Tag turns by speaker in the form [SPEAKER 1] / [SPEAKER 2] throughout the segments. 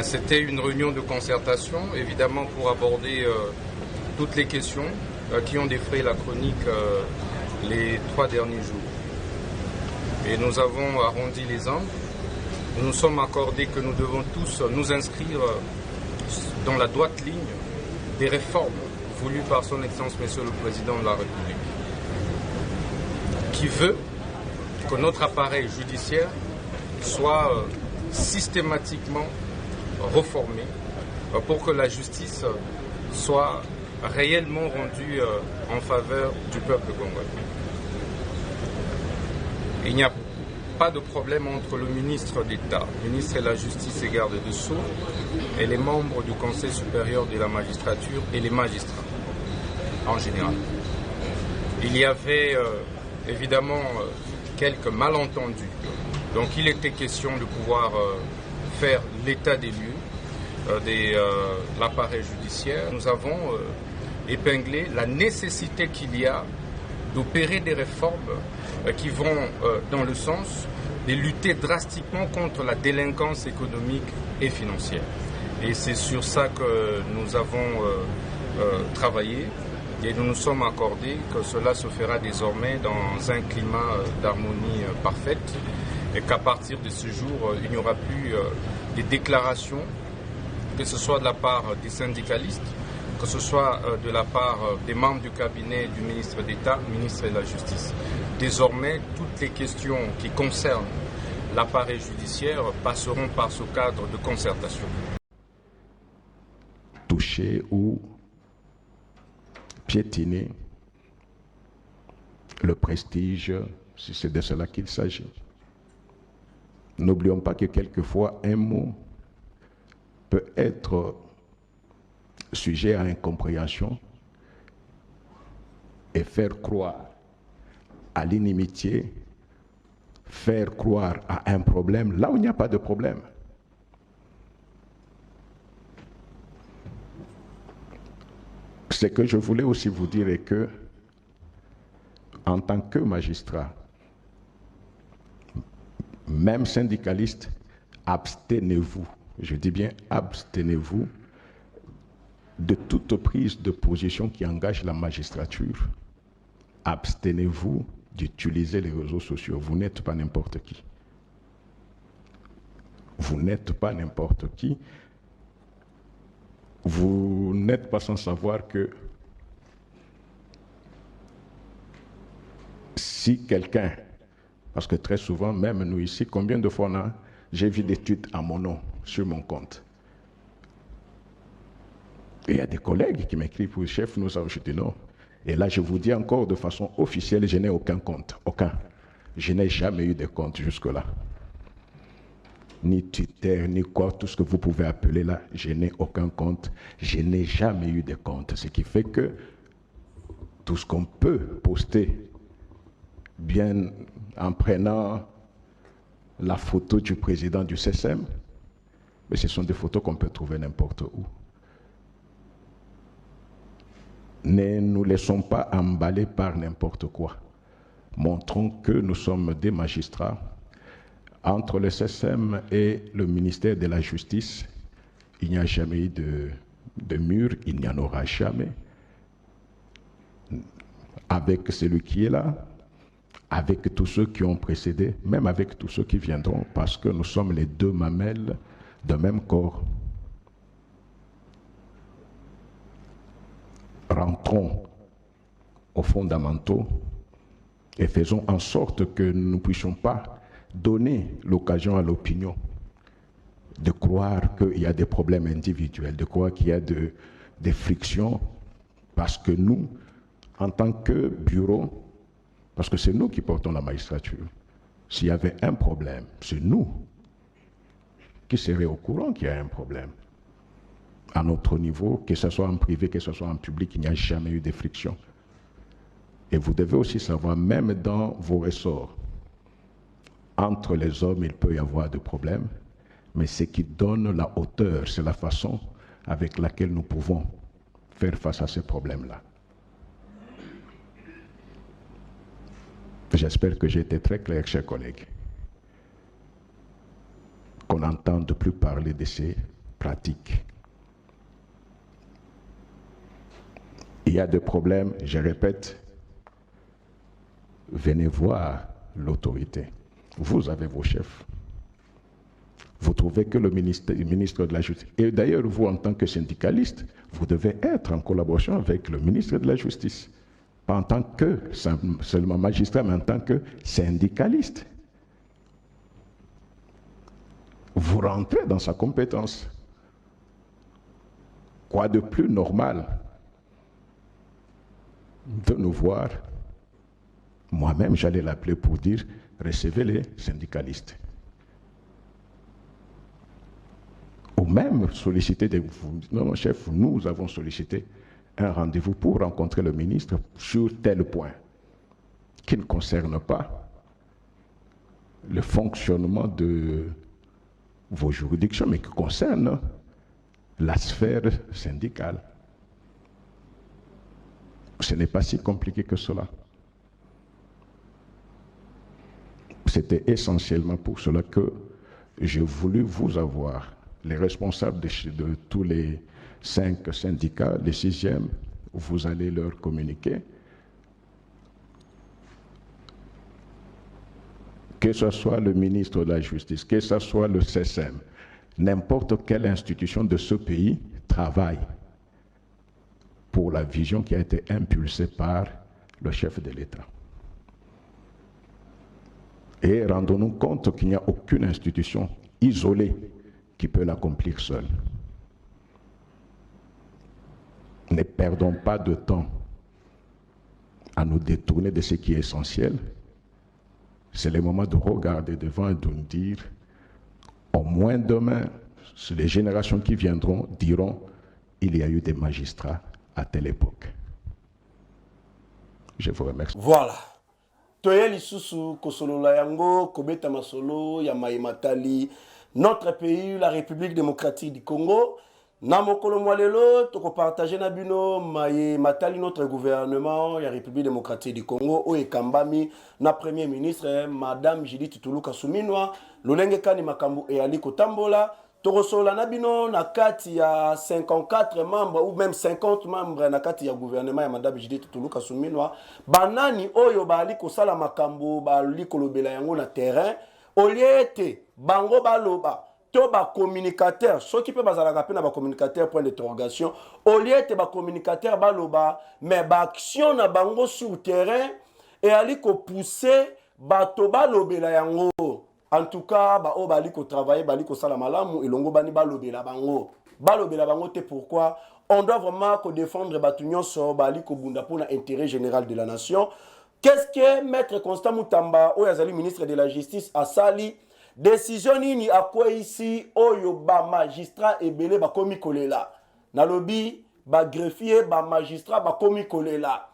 [SPEAKER 1] C'était une réunion de concertation, évidemment pour aborder toutes les questions qui ont défrayé la chronique les 3 derniers jours. Et nous avons arrondi les angles. Nous nous sommes accordés que nous devons tous nous inscrire dans la droite ligne des réformes voulues par son Excellence Monsieur le Président de la République, qui veut que notre appareil judiciaire soit systématiquement reformé pour que la justice soit réellement rendue en faveur du peuple congolais. Il n'y a pas de problème entre le ministre d'État, le ministre de la Justice et garde des Sceaux, et les membres du Conseil supérieur de la magistrature et les magistrats en général. Il y avait évidemment quelques malentendus. Donc il était question de pouvoir faire l'état des lieux de l'appareil judiciaire. Nous avons épinglé la nécessité qu'il y a d'opérer des réformes qui vont dans le sens de lutter drastiquement contre la délinquance économique et financière. Et c'est sur ça que nous avons travaillé et nous nous sommes accordés que cela se fera désormais dans un climat d'harmonie parfaite et qu'à partir de ce jour, il n'y aura plus des déclarations, que ce soit de la part des syndicalistes, que ce soit de la part des membres du cabinet du ministre d'État, ministre de la Justice. Désormais, toutes les questions qui concernent l'appareil judiciaire passeront par ce cadre de concertation.
[SPEAKER 2] Toucher ou piétiner le prestige, si c'est de cela qu'il s'agit. N'oublions pas que quelquefois un mot peut être sujet à incompréhension et faire croire à l'inimitié, faire croire à un problème là où il n'y a pas de problème. Ce que je voulais aussi vous dire est que, en tant que magistrat, même syndicaliste, abstenez-vous, je dis bien abstenez-vous de toute prise de position qui engage la magistrature. Abstenez-vous d'utiliser les réseaux sociaux. Vous n'êtes pas n'importe qui. Vous n'êtes pas n'importe qui. Vous n'êtes pas sans savoir que si quelqu'un, parce que très souvent, même nous ici, combien de fois j'ai vu des tweets à mon nom sur mon compte. Et il y a des collègues qui m'écrivent pour le chef, nous avons, je dis non. Et là, je vous dis encore de façon officielle, je n'ai aucun compte, aucun. Je n'ai jamais eu de compte jusque-là. Ni Twitter, ni quoi, tout ce que vous pouvez appeler là, je n'ai aucun compte. Je n'ai jamais eu de compte. Ce qui fait que tout ce qu'on peut poster, bien en prenant la photo du président du CSM, mais ce sont des photos qu'on peut trouver n'importe où. Ne nous laissons pas emballer par n'importe quoi. Montrons que nous sommes des magistrats. Entre le CSM et le ministère de la Justice, il n'y a jamais eu de mur, il n'y en aura jamais. Avec celui qui est là, avec tous ceux qui ont précédé, même avec tous ceux qui viendront, parce que nous sommes les deux mamelles d'un même corps. Rentrons aux fondamentaux et faisons en sorte que nous ne puissions pas donner l'occasion à l'opinion de croire qu'il y a des problèmes individuels, de croire qu'il y a des frictions, parce que nous, en tant que bureau, parce que c'est nous qui portons la magistrature, s'il y avait un problème, c'est nous qui serions au courant qu'il y a un problème. À notre niveau, que ce soit en privé, que ce soit en public, il n'y a jamais eu de friction. Et vous devez aussi savoir, même dans vos ressorts, entre les hommes, il peut y avoir des problèmes, mais ce qui donne la hauteur, c'est la façon avec laquelle nous pouvons faire face à ces problèmes-là. J'espère que j'ai été très clair, chers collègues. Qu'on n'entende plus parler de ces pratique. Il y a des problèmes, je répète, venez voir l'autorité. Vous avez vos chefs. Vous trouvez que le ministre de la Justice, et d'ailleurs vous en tant que syndicaliste, vous devez être en collaboration avec le ministre de la Justice. Pas en tant que seulement magistrat, mais en tant que syndicaliste. Vous rentrez dans sa compétence. Quoi de plus normal de nous voir? Moi-même, j'allais l'appeler pour dire, recevez les syndicalistes. Ou même solliciter des... Non, chef, nous avons sollicité un rendez-vous pour rencontrer le ministre sur tel point qui ne concerne pas le fonctionnement de vos juridictions, mais qui concerne la sphère syndicale. Ce n'est pas si compliqué que cela. C'était essentiellement pour cela que j'ai voulu vous avoir, les responsables de tous les 5 syndicats, les 6e, vous allez leur communiquer. Que ce soit le ministre de la Justice, que ce soit le CSM, n'importe quelle institution de ce pays travaille pour la vision qui a été impulsée par le chef de l'État. Et rendons-nous compte qu'il n'y a aucune institution isolée qui peut l'accomplir seule. Ne perdons pas de temps à nous détourner de ce qui est essentiel. C'est le moment de regarder devant et de nous dire, au moins demain, les générations qui viendront diront, il y a eu des magistrats à telle époque. Je vous remercie.
[SPEAKER 3] Voilà. Toye lisusu kosolola yango kobeta masolo ya Matali, notre pays, la République démocratique du Congo. Na mokolo mwalelo toko partager na bino Matali, notre gouvernement ya République démocratique du Congo o ekambami na premier ministre madame Judith Tuluka Suminwa lolenge kani makambo e ali kotambola. Torosola nabino na kati ya 54 membres ou même 50 membres na kati ya gouvernement ya madame Judith Tuluka Suminwa banani oyo bali kosala makambo bali kolobela yango na terrain oliete bango baloba to ba communicateur soki pe bazalaka pe na ba communicateur point d'interrogation oliete ba communicateur baloba mais ba action na bango sur terrain et ali ko pousser bato balobela yango. En tout cas, ba o bali ko travailler, bali ko sala malamu, elongo bani balobela bango. Balobela bango te pourquoi on doit vraiment ko défendre batunyon so bali ko bunda pour l'intérêt général de la nation. Qu'est-ce que maître Constant Mutamba, oyazali ministre de la justice a sali décision nini a quoi ici oyo ba magistrat ebele ba komi kolela. Na lobby ba greffier ba magistrat ba komi kolela.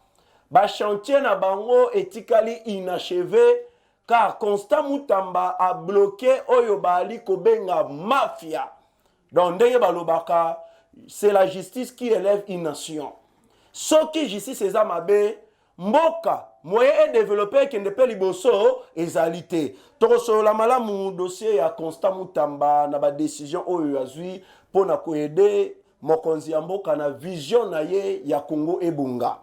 [SPEAKER 3] Ba chantier na bango etikali inachevé. Car Constant Mutamba a bloqué Oyo Bali Kobenga mafia. Donc, c'est la justice qui élève une nation. Ce qui justice c'est Zamabe, Mboka, moyen est développé qui ne peut liboso ezalité. Toroso la malamu dossier à Constant Mutamba na ba décision Oyo Azui pour na aider mokonzi ya mboka na vision na ye ya Congo ebunga.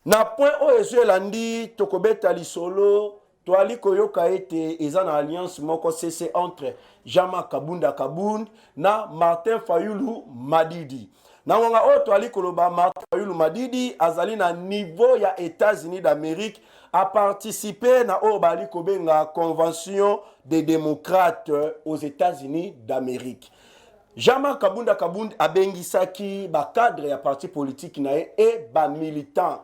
[SPEAKER 3] Na point Oyo landi tokobeta lisolo Toali koyoka ete eza na alliance moko cessé entre Jean-Marc Kabunda Kabund na Martin Fayulu Madidi. Na wanga o toali koloba Martin Fayulu Madidi azali na niveau ya États-Unis d'Amérique a participé na o bali kobenga convention des démocrates aux États-Unis d'Amérique. Jean-Marc Kabunda Kabund abengisaki ba cadre ya parti politique na e ba militant.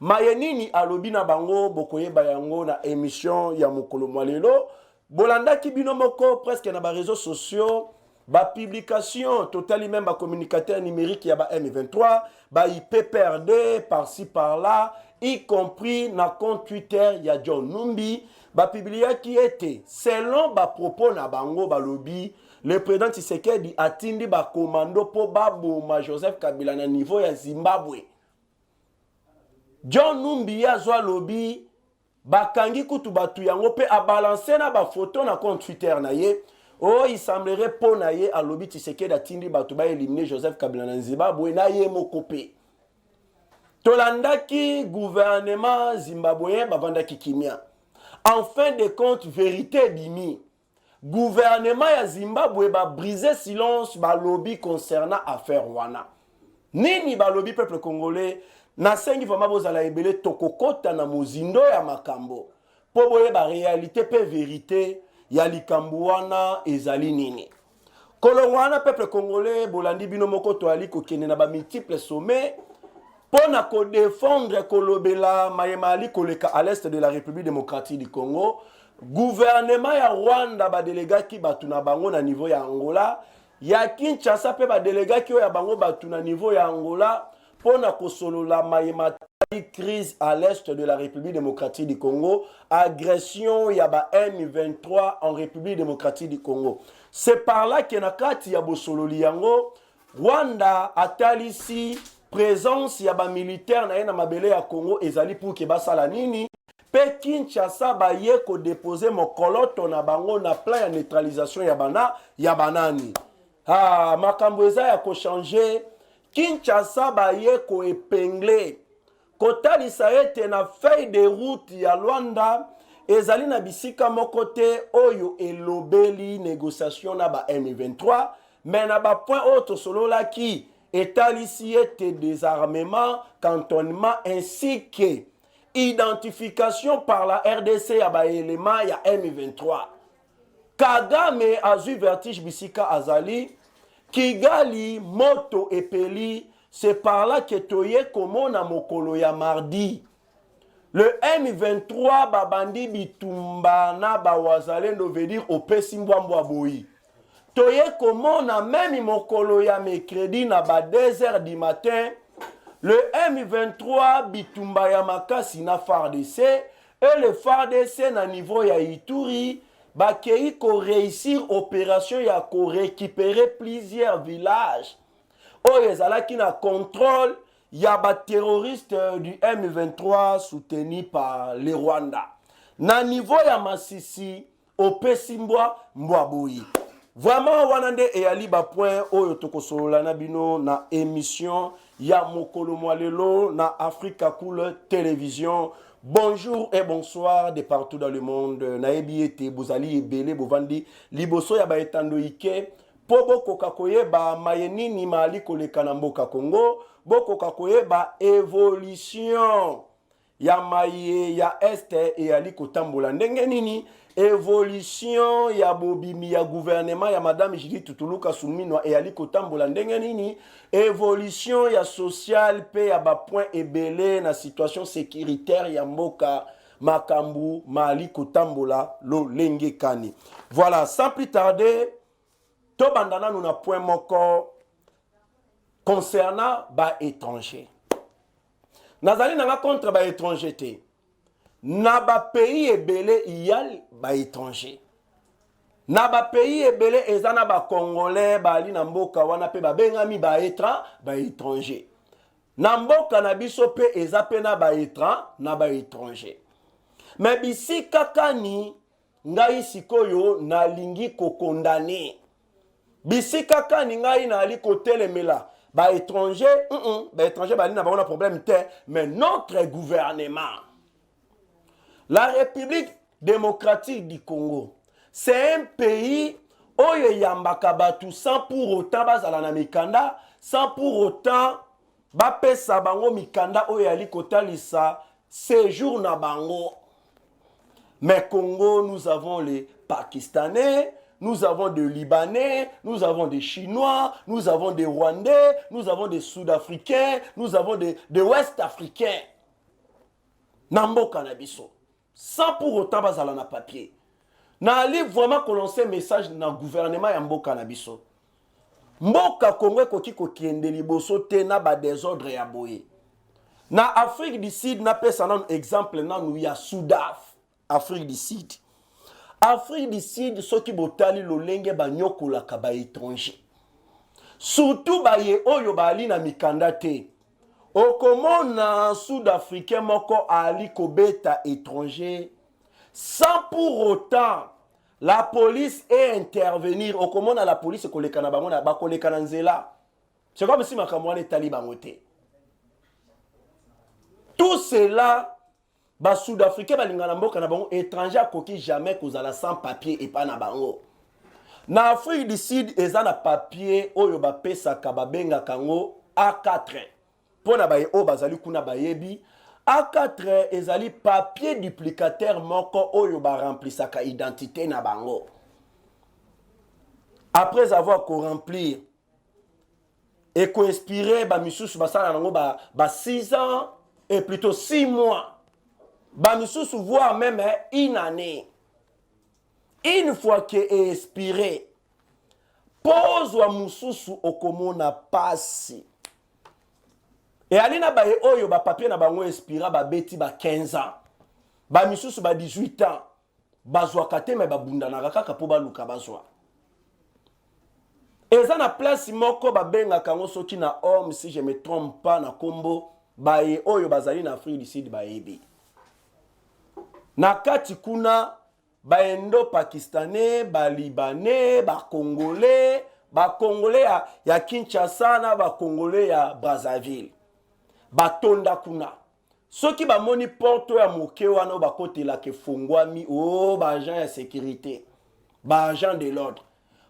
[SPEAKER 3] Mayenini alobina bango bokoyeba yango na émission ya mokolo mwalelo bolanda kibino moko presque na ba réseaux sociaux ba publication totali même ba communicateur numérique ya ba M23 ba IPPRD par-ci par-là y compris na compte Twitter ya John Numbi ba publia qui était selon ba propos na bango ba lobby le président Tshisekedi atindi ba commando po baboma Joseph Kabila na niveau ya Zimbabwe. John Numbi ya zwa lobby bakangi kutu batu yango pe a balancer na ba photo na compte Twitter na ye Oh, il semblerait pour naye à lobby Tshisekedi atindi batuba éliminer Joseph Kabila na Zimbabwe na ye mokopé. Tolandaki gouvernement zimbabwéen bavandaki kimia. En fin de compte, vérité bimi. Gouvernement ya Zimbabwe ba briser silence ba lobby concernant affaire wana. Nini ba lobby peuple congolais na sengi vraiment bozala ebele tokokota na mozindo ya makambo. Po boye ba réalité pe vérité ya likambo wana ezali nini. Kolo wana peuple congolais bolandi bino moko to ali kokene na ba multiples sommets pour na défendre kolobela mayemali koleka à l'est de la République démocratique du Congo. Gouvernement ya Rwanda ba délégat batu na bango na niveau ya Angola, ya Kinshasa pe ba délégat ya bango batu na niveau ya Angola pour na kosolola mayemali crise à l'est de la République démocratique du Congo, agression ya ba M23 en République démocratique du Congo. C'est par là que na kati ya bosololi yango Rwanda atalisi présence ya ba militaire na yena mabele ya Congo ezali pour ke basala nini pe Kinshasa ba ye ko déposer mokoloto na bango na plan ya neutralisation ya banani makambo eza ya ko changer Kinshasa ba ye ko épingler kotalisa ete na feuille de route ya Rwanda ezali na bisika moko te oyo elobeli négociation na ba M23 mais na ba point autre solo la ki étalisi ete désarmement, cantonnement ainsi que identification par la RDC ya ba élément ya M23. Kagame azu vertige bisika azali, Kigali moto epeli, c'est par là que toye komona mokolo ya mardi. Le M23 babandi bitumba na ba wazalendo veut dire opesi mbwambwa boyi. Toye komona même mokolo ya mercredi na ba 2h du matin, le M23 bitumba ya makasi na FARDC et le FARDC na niveau ya Ituri bakei ko réussir opération ya ko récupérer plusieurs villages. Oyo ezalaki na contrôle ya ba terroristes du M23 soutenus par les Rwanda. Na niveau ya Masisi opesi mbwa boyi. Vraiment wanande e ali ba point oyo tokosolola na bino na émission ya mokolo mwalelo na Africa Cool Télévision. Bonjour et bonsoir de partout dans le monde. Na ebiete bozali ebele bovandi liboso ya ba etando ike po bokoka koyeba mayenini mali koleka na mboka Congo, bokoka koyeba évolution ya maye ya este e ali kotambola ndenge nini évolution ya bobimi ya gouvernement ya madame Judith Tuluka Suminwa e ali kotambola ndenge nini évolution ya social pe ya ba point ebele na situation sécuritaire ya mboka makambu mali kotambola lo lenge kani. Voilà, sans plus tarder, to bandana nous na point moko concernant ba étranger. Nazali nanga contre ba étranger te. Na ba pays ebele iyal ba étranger. Na ba pays ebele ezana ba congolais ba ali na mboka wana pe ba bengami ba étranger. Na mboka na biso pe ezape na ba étranger. Mais bisi kakani ngai sikoyo na lingi ko condamner. Bisi kakani ngai na ali ko telemela. Ba étranger, ba étranger ba li na ba on a problème te, mais notre gouvernement, la République démocratique du Congo, c'est un pays oyo yambaka batu sans pour autant bazala na mikanda, sans pour autant bapesa bango mikanda oyo ali kotalisa séjour na bango. Mais Congo, nous avons les Pakistanais, nous avons des Libanais, nous avons des Chinois, nous avons des Rwandais, nous avons des Sud-Africains, nous avons des Ouest-Africains. Nambo Kanabiso. Sans pour autant bazala na papier. Na ali vraiment lancer message na gouvernement ya Mboka Kanabiso. Mboka Congo koki kokiende liboso te na ba désordre ya boye. Na Afrique du Sud na pesa nan exemple na nou ya Soudaf. Afrique du Sud. Afrique du Sud, ceux qui botali lolenge banyokola ka ba étranger. Surtout ba ye oyo ba ali na mikanda te. Okomona Sud-Africain moko ali kobeta étranger sans pour autant la police est intervenir. Au comment la police koleka na bango na ba koleka na nzela. C'est comme si makamwa les talibans étaient. Tout cela, ba Sud-Africains balingana mboka na bango étranger koki jamais kozala sans papier et pas na bango. Na Afrique du Sud eza na papier oyo ba pesa ka babenga kango A4. Pona baye o bazali kuna bayebi A4 ezali papier duplicateur moko oyo ba remplissaka identité na bango. Après avoir remplir et co-inspiré ba misusu basala nango ba 6 ans et plutôt 6 mois. Ba misusu voire même une année. Une fois que est expiré, pose wa mususu okomona pasi. Et alina baye oyo ba papier na bango expira ba beti ba 15 ans. Ba misusu ba 18 ans. Bazwa kate me ba bunda na kaka po ba luka bazwa. Eza na place moko ba benga kango soki na homme si je me trompe pas na kombo baye oyo bazali na Afrique du Sud bayebi. Na kati kuna ba Indo-Pakistanais, ba Libanais, ba Congolais ya Kinshasa na ba Congolais ya Brazzaville. Ba tonda kuna. Soki ba moni porto ya moke wana ba kote la ke fungwami ba agent ya sécurité, ba agent de l'ordre.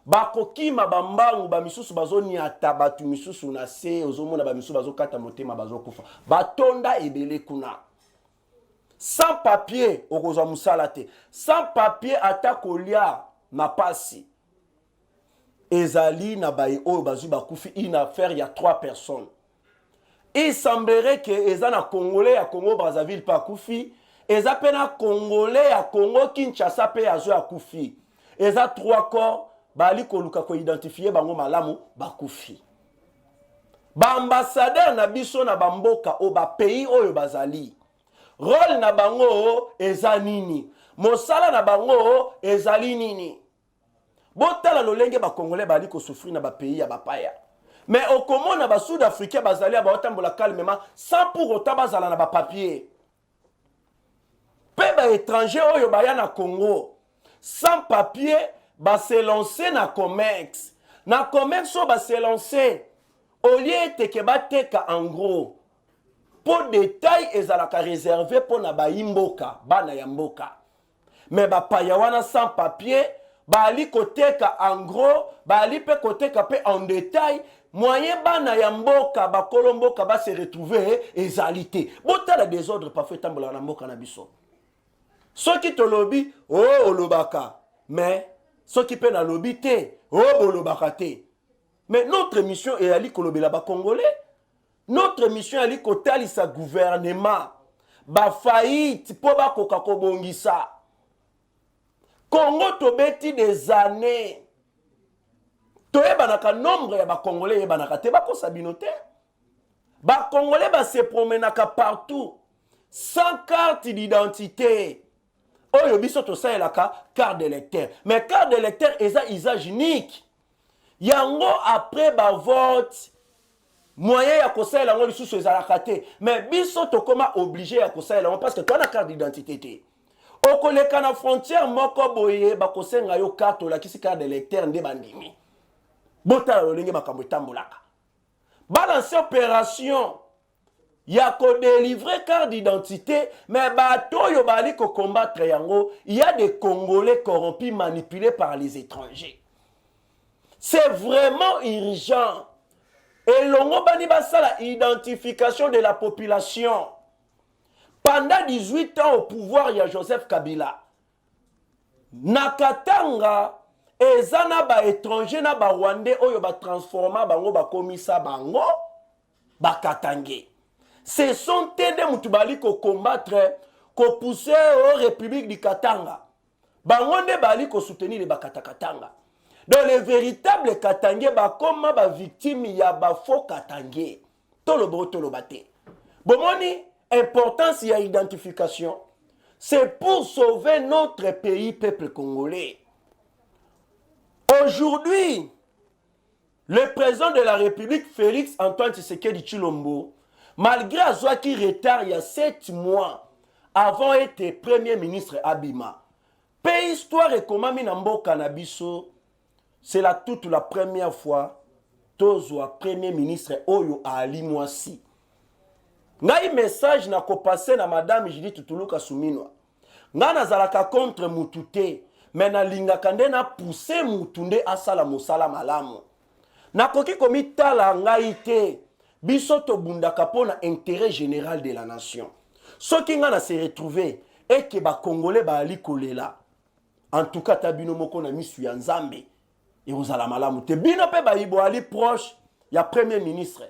[SPEAKER 3] Ba kokima ba mbangu ba misusu bazoni atabatu misusu na se ozomona ba misusu bazokata motema bazokufa. Ba tonda ebele kuna. Sans papier, okozwa musala te. Sans papier, atakolia na pasi. Ezali na baye oyo bazu bakufi une affaire, il y a 3 personnes. Il semblerait que ezana Congolais ya Congo Brazzaville pa kufi, eza pena Congolais ya Congo Kinshasa pe azu ya kufi. Eza 3 corps, bali koluka ko identifier bango malamu bakufi. Ba ambassadeur na biso na bamboka o ba pays oyo bazali. Rôle na bango eza nini? Mosala na bango ezali nini? Botala lolenge ba Congolais bali ko souffrir na ba pays ya bapaya. Mais au comment na ba Sud-Africains bazali ba otambola calmement sans pour autant bazala na ba papier. Pe ba étranger oyo baya na Congo sans papier ba se lancer na Comex. Na Comex so ba se lancer au lieu te ke ba teka en gros. Pour détail ezalaka réservé pour na ba imboka, bana ya mboka. Mais ba payawana sans papier, ba ali koteka en gros, ba ali pe koteka pe en détail, moyen bana ya mboka ba kolomboka ba se retrouver ezalité. Botala désordre parfait tambola na mboka na biso. Soki to lobi, oh olobaka, mais soki pe na lobi te, oh olobaka te. Mais notre mission est ali kolobela ba congolais. Notre mission est kotali sa gouvernement. Ba faillite po ba koka kobongisa. Congo tobeti des années. Toyebanaka nombre ya ba congolais yebanaka te ba kosabinote. Ba congolais ba se promenaka partout sans carte d'identité. Oyo biso to saelaka carte d'électeur. Mais carte d'électeur eza usage unique. Yango après ba vote moyen ya kosaela ngo lisusu ezalaka te, mais biso tokoma obligé ya kosaela ngo parce que toi na carte d'identité te. Okoleka na frontière moko boye bakosenga yo carte olakisi carte d'électeur nde bandimi. Botala lolenge makambo etambolaka. Balance opération ya ko délivrer carte d'identité, mais bato yo bali ko combattre yango, il y a des Congolais corrompus manipulés par les étrangers. C'est vraiment urgent. Et l'ongo bani basala identification de la population. Pendant 18 ans au pouvoir, il y a Joseph Kabila. Nakatanga, ezana ba étranger na ba Rwandais oyo ba transforma bango ba komisa bango ba katange. Ce sont des mutubali ko combattre, ko pousser aux République du Katanga. Bango ne bali ko soutenir les Bakatakatanga. Donc les véritables Katangé ba comme ba victime ya ba faux Katangé. Tolo bate. Bomoni importance ya identification. C'est pour sauver notre pays peuple congolais. Aujourd'hui, le président de la République Félix Antoine Tshisekedi Tshilombo, malgré Azwaki retard il y a 7 mois avant d'être premier ministre Abima, Pe histoire ekomami na mboka na biso, c'est la toute la première fois tozwa premier ministre oyo Ali Mwasi. Ngai message na ko passer na madame Judith Tuluka Suminwa. Nga nazalaka contre mutute, mais na lingaka nde na pousser mutunde asala mosala malamu. Nakoki komi tala ngai te, biso to bundaka pona intérêt général de la nation. Soki nga na se retrouver et que ba Congolais ba ali kolela. En tout cas tabino moko na misu ya Nzambe et ozala malamu te. Bino pe ba ibo ali proche ya premier ministre.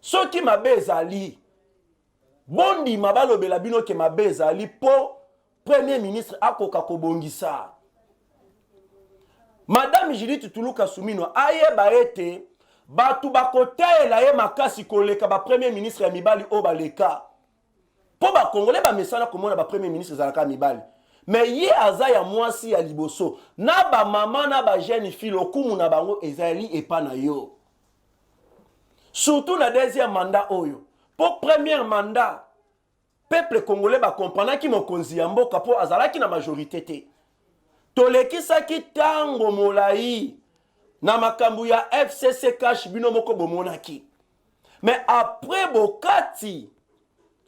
[SPEAKER 3] Soki mabe ezali bondi mabalobela bino ke mabe ezali po premier ministre akoka kobongisa. Madame Judith Tuluka Suminwa ayeba ete batu bakotela ye makasi koleka ba premier ministre ya mibali o baleka. Po ba Congolais ba mesana komona ba premier ministre zalaka mibali. Mais ye aza ya mwasi ya liboso na ba mama na ba jeune fille okumu na bango ezali epa na yo. Surtout na deuxième mandat oyo. Pour premier mandat, peuple congolais ba comprendre ki mokonzi ya mboka po azalaki na majorité te. Tolekisaki tango molai na makambu ya FCC cash bino moko bomonaki. Mais après bokati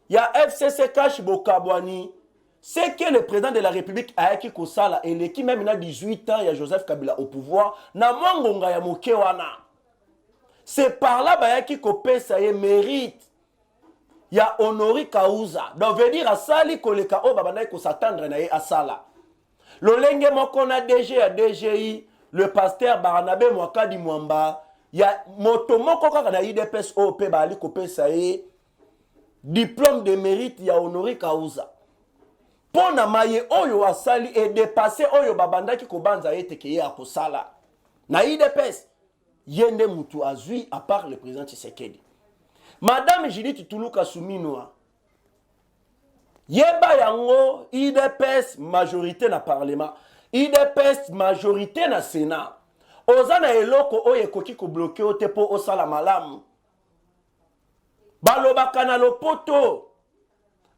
[SPEAKER 3] ya FCC cash bokabwani, c'est que le président de la République a été kosala et l'équipe même na 18 ans ya Joseph Kabila au pouvoir na mwangonga ya moke wana. C'est par là bayaki kopesa ye mérite ya Honori Kauza. Donc veut dire asali koleka o babana ko s'attendre na ye asala. Lolenge moko na DG ya DGI, le pasteur Barnabé Mwakadi Mwamba, ya moto moko kaka na IDPS OP bali kopesa ye diplôme de mérite ya Honori Kauza. Pona maye oyo asali et dépasser oyo babandaki kobanza eteke ye akosala. Na IDPS yende mutu azui à part le président Tshisekedi. Madame Judith Tuluka Suminwa yeba yango IDPS majorité na parlement, IDPS majorité na Sénat. Ozana eloko oye koki ko bloquer o tepo osala malamu. Balobaka na lopoto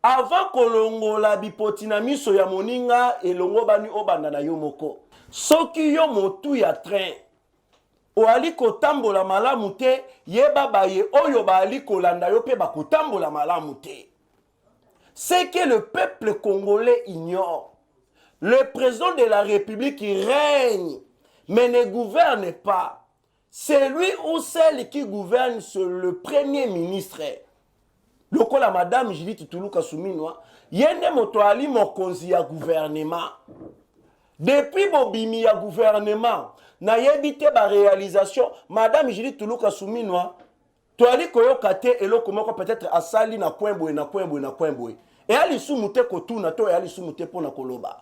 [SPEAKER 3] avant kolongola bipotina miso ya moninga elongo bani obanda na yo moko. Soki yo motu ya train oali kotambola malamu te, yeba baye oyo baali kolanda yo pe bakotambola malamu te. C'est que le peuple congolais ignore. Le président de la République règne, mais ne gouverne pas. C'est lui ou celle qui gouverne, c'est le premier ministre. Lokola madame Judith Tuluka Suminwa, yende moto ali mokonzi ya gouvernement. Depuis bobimi ya gouvernement, na yebite ba réalisation, madame Judith Tuluka Suminwa, toali koyoka te eloko moko peut-être asali na kwembwe na kwembwe na kwembwe. Et ali sumute kotuna to e ali sumute pona koloba.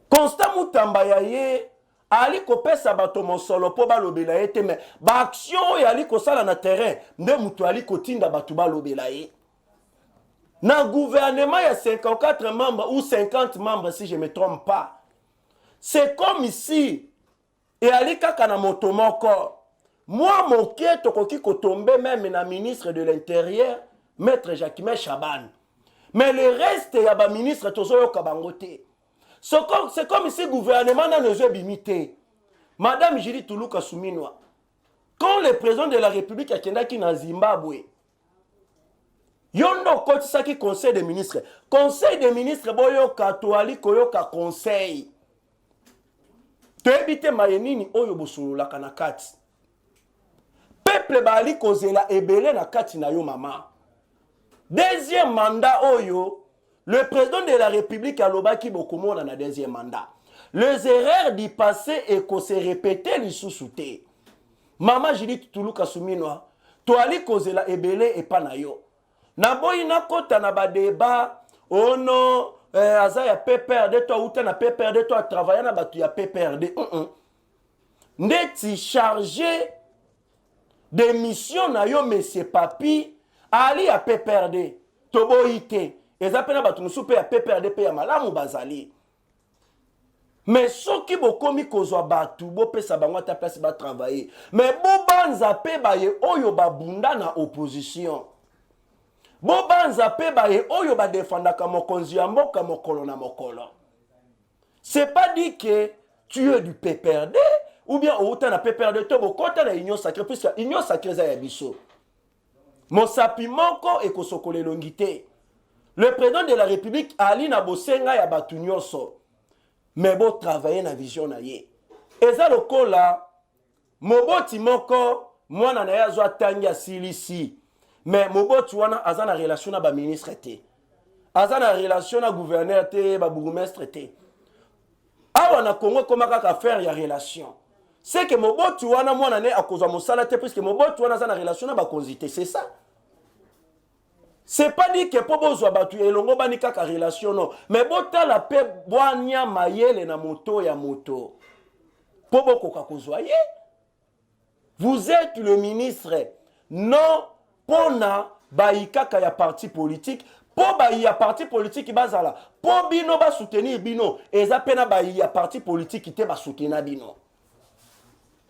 [SPEAKER 3] Constant Mutamba ya ye ali kopesa bato mosolo po balobela ye te, mais ba action ya ali kosala na terrain nde mutu ali kotinda bato balobela ye. Na gouvernement ya 54 membres ou 50 membres si je ne me trompe pas. C'est comme ici et ali kaka na moto moko. Moi moké tokoki kotombe même na ministre de l'Intérieur, maître Jacquemin Chaban. Mais le reste ya ba ministre tozoyo kabangote. C'est comme ici le gouvernement n'a pas bimité. Madame Judith Tuluka Suminwa, quand le président de la République a kendaki na Zimbabwe, yondo kotisaki conseil des ministres. Conseil des ministres boyo katoali koyoka conseil. Toebite mayenini oyo bosulula kana kati. Peuple bali kozela ebele na kati na yo mama. Deuxième mandat oyo, le président de la République a lobaki bokomo na deuxième mandat. Les erreurs du passé et qu'on se répétait les sous-soutés. Maman Judith Tuluka Suminwa, toali kozela ebele et pas na yo. Na boyi na kota na ba débat, oh non, aza ya PPRD, toi ou na PPRD, toi travailler na batu ya PPRD. Ndeti chargé de mission na yo monsieur Papi, ali ya PPRD, toboite. Eza pena batu musupe ya PPRD pe ya malamu bazali. Mais soki bokomi kozwa batu bo pesa bango ta place ba travailler. Mais bo banza pe baye oyo babunda na opposition. Bo banza pe ba e oyo ba defendaka mokonzi ya mboka mokolo na mokolo. C'est pas dit que tu es du PPRD ou bien autant na PPRD to bokota na union sacrée puisque union sacrée za ya biso. Mosapi moko e kosokole longité. Le président de la République ali na bosenga ya batu nyonso. Mais bo travailler na vision na ye. Eza lokola moboti moko mwana na ya zo atangi asilisi. Mais moboti wana aza na relation na ba ministre te. Aza na relation na gouverneur te, ba bourgmestre te. Awa na Congo komaka ka faire ya relation. C'est que moboti wana mwana ne akozwa mosala te puisque moboti wana aza na relation na ba konzité, c'est ça. C'est pas dit que po bozwa batu elongo bani kaka relation non, mais bota la pe bwanya mayele na moto ya moto. Po bokoka kozwa ye. Vous êtes le ministre non pona baikaka ya parti politique. Po bayi ya parti politique bazala. Po bino ba soutenir bino. Eza pena bayi ya parti politique te ba soutenir bino.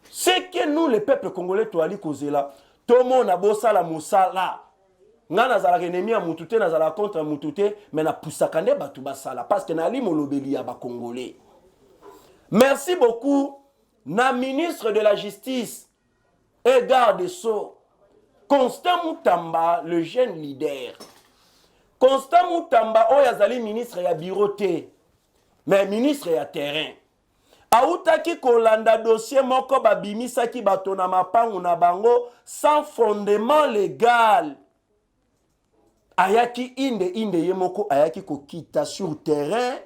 [SPEAKER 3] C'est que nous les peuples congolais toali kozela. Tomo na bosala musala. Nga nazala ennemi ya mutute nazala contre mutute mais na pusaka nde batu basala parce que na li molobeli ya ba congolais. Merci beaucoup na ministre de la justice et garde Sceaux Constant Moutamba, le jeune leader. Constant Moutamba oyazali ministre ya bureauté mais ministre ya terrain. Autaki kolanda dossier moko babimisaki bato na mapangu na bango sans fondement légal. Ayaki inde yemoko ayaki kokita sur terrain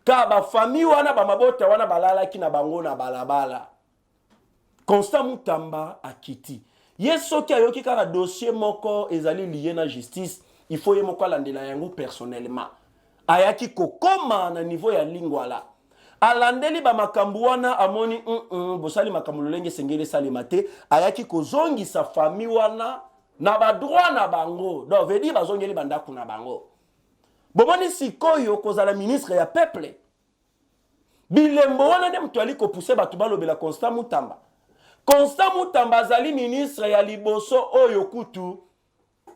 [SPEAKER 3] ka ba famille wana ba mabota wana balalaki na bango na balabala. Constant Moutamba akiti. Yesoki ayoki kaka dossier moko ezali lié na justice, il faut yemoko alandela yango personnellement. Ayaki kokoma na niveau ya lingwala. Alandeli ba makambu wana amoni bosali makambu lolenge sengele salimate ayaki kozongi sa famille wana na ba droit na bango. Donc veut dire bazongeli bandaku na bango. Bomoni sikoyo kozala ministre ya peuple. Bilembo wana ne mtu ali ko pousser batu balobela Constant Moutamba. Constant Moutamba azali ministre ya liboso oyo kutu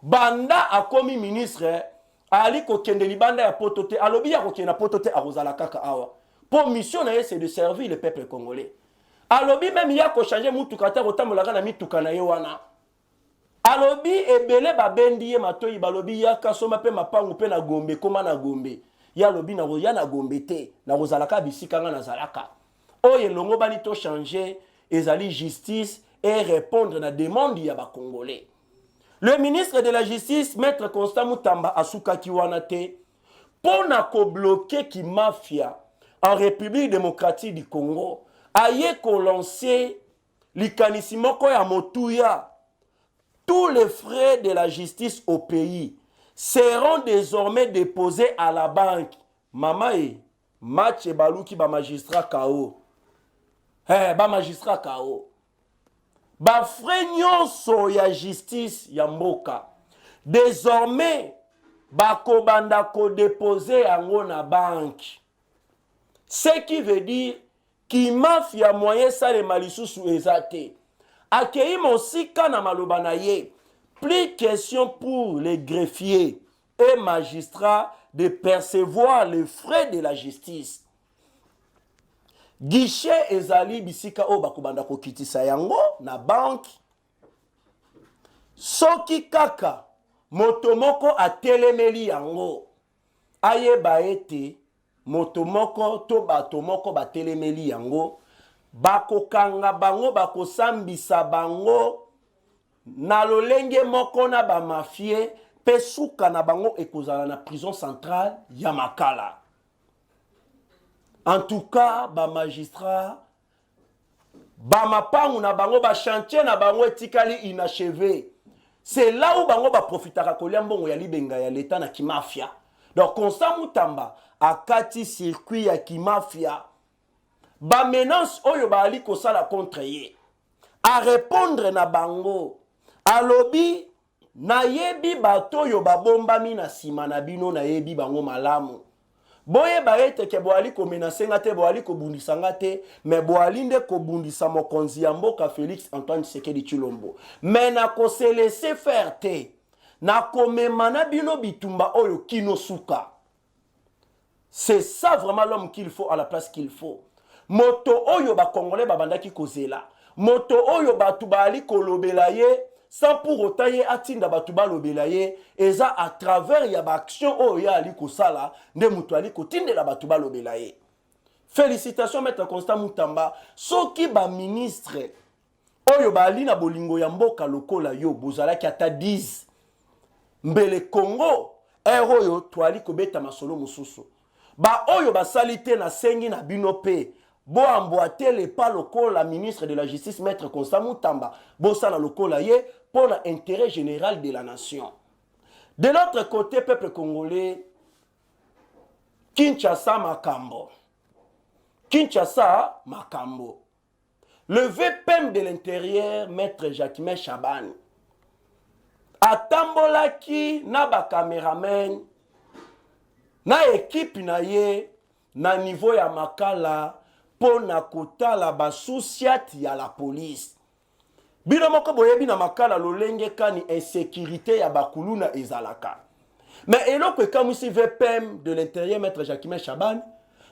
[SPEAKER 3] banda akomi ministre ali ko kende libanda ya potote alobi ya ko kena potote arozala kaka awa. Pour mission na c'est de servir le peuple congolais. Alobi même ya ko changer mutuka ta kotambolaka na mituka na ye wana. Alobi ebele babendi ye matoyi balobi ya kasoma pe mapangu pe na Gombe koma na Gombe. Ya lobi na ya na Gombe te na rozalaka bisika nga na zalaka. Oye longo bani to changer ezali justice et répondre na demande ya ba congolais. Le ministre de la justice maître Constant Moutamba asuka kiwana te pona ko bloquer ki mafia en République démocratique du Congo, aye ko lancer likanisi moko ya motuya. Tous les frais de la justice au pays seront désormais déposés à la banque. Mamae, match baluki ba magistrat KO. Ba magistrat KO. Ba frais nyonso ya justice ya mboka. Désormais, ba kobanda ko déposer yango na banque. Ce qui veut dire ki mafia moyen sale malisusu ezate. Akei mosika na maloba na ye. Plus question pour les greffiers et magistrats de percevoir les frais de la justice. Guichet ezali bisika o bakobanda ko kitisa yango na banque. Soki kaka motomoko atelemeli yango. Aye baete motomoko to batomoko batelemeli yango. Bakokanga bango bakosambisa bango na lolenge moko na ba mafie pe suka na bango ekozala na prison centrale ya Makala. En tout cas, ba magistrat ba mapangu na bango ba chantier na bango etikali inachevé. C'est là où bango ba profitaka kolia mbongo ya libenga ya l'état na kimafia. Donc Constant Moutamba akati circuit ya kimafia. Ba menace oyo ba ali kosala contre ye. A répondre na bango. Alobi na yebi bato yo babombami na sima na bino na yebi bango malamu. Boye ba ete ke bo ali ko menacer ngate bo ali ko bundisa ngate mais bo ali nde ko bundisa mokonzi ya mboka Félix Antoine Tshisekedi Tshilombo. Mais na ko se laisser faire te. na komemana bino bitumba oyo kinosuka. C'est ça vraiment l'homme qu'il faut à la place qu'il faut. Moto oyo ba Congolais babandaki kozela. Moto oyo batu bali kolobela ye sans pour autant ye atinda batu balobela ye eza à travers ya ba action oyo ya ali kosala nde mutu ali kotindela batu balobela ye. Félicitations maître Constant Mutamba soki ba ministre oyo bali na bolingo ya mboka lokola yo bozalaki ata 10 mbele Congo oyo twali kobeta masolo mususu. Ba oyo basalite na sengi na binope bo amboate le pas lokola ministre de la justice maître Constant Mutamba bo sala lokola ye pour l'intérêt général de la nation. De l'autre côté peuple congolais Kinshasa makambo. Kinshasa makambo. Le VPM de l'intérieur maître Jacquemain Chaban atambolaki na ba cameraman na équipe na ye na niveau ya makala po na kotala ba souciat ya la police. Bino moko boyebi na makala lolenge kani insécurité ya bakuluna ezalaka. Mais eloko ekamwisi VPM de l'intérieur maître Jacquemain Chaban,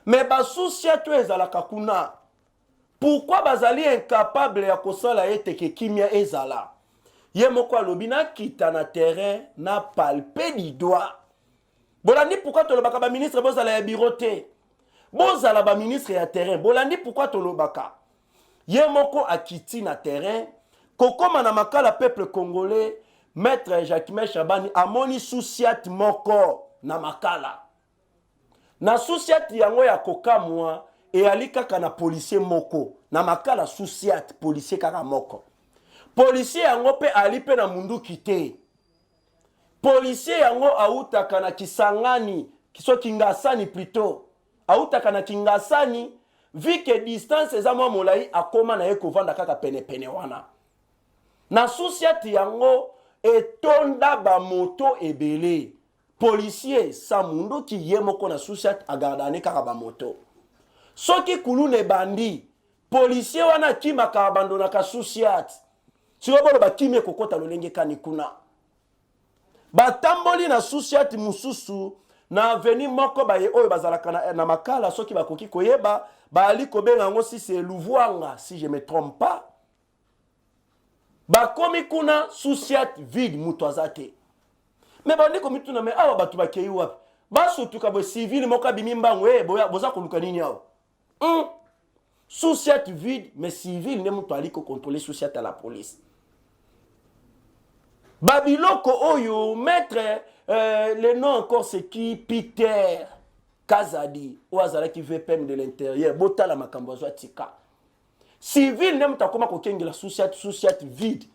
[SPEAKER 3] mais ba souciat ezalaka kuna. Pourquoi bazali incapable ya kosala eteke kimia ezala? Ye moko alobi na kita na terrain na palper du doigt. Bolandi pourquoi tolobaka ba ministre bozala ya bureau te. Bozala ba ministre ya terrain. Bolandi pourquoi tolobaka. Ye moko akiti na terrain. Kokoma na makala peuple congolais. Maître Jacquemain Chabani amoni souciat moko na makala. Na souciat yango ya kokamwa e ali kaka na policier moko. Na makala souciat policier kaka moko. Policier yango pe ali pe na mundu kite. Policier yango autaka na Kisangani, kiso Kingasani plutôt. Autaka na Kingasani, vu que distance eza mwa molai akoma na ye kovanda kaka pene pene wana. Na souciat yango etonda ba moto ebele. Policier sa mundu ki ye moko na souciat agardane kaka ba moto. Soki kulune bandi, policier wana kimaka abandona ka souciat. Sirobolo ba kimie kokota lolenge kanikuna. Batamboli na souciat mususu na aveni moko baye oyo bazalaka na makala soki bakoki koyeba bali kobenga ngo si c'est Louvoanga si je me trompe pas. Bakomi kuna souciat vide mutu azate. Mais bandi komituna me awa batu bakei wapi? Basutuka bo civil moko bimi mbango boza koluka nini awa? Souciat vide mais civil ne mutu ali ko contrôler souciat à la police. Babiloko oyo maître le nom encore c'est qui Peter Kazadi ou azalaki VPM de l'intérieur botala makambo zo tika civil nem ta koma ko kengela souciat vide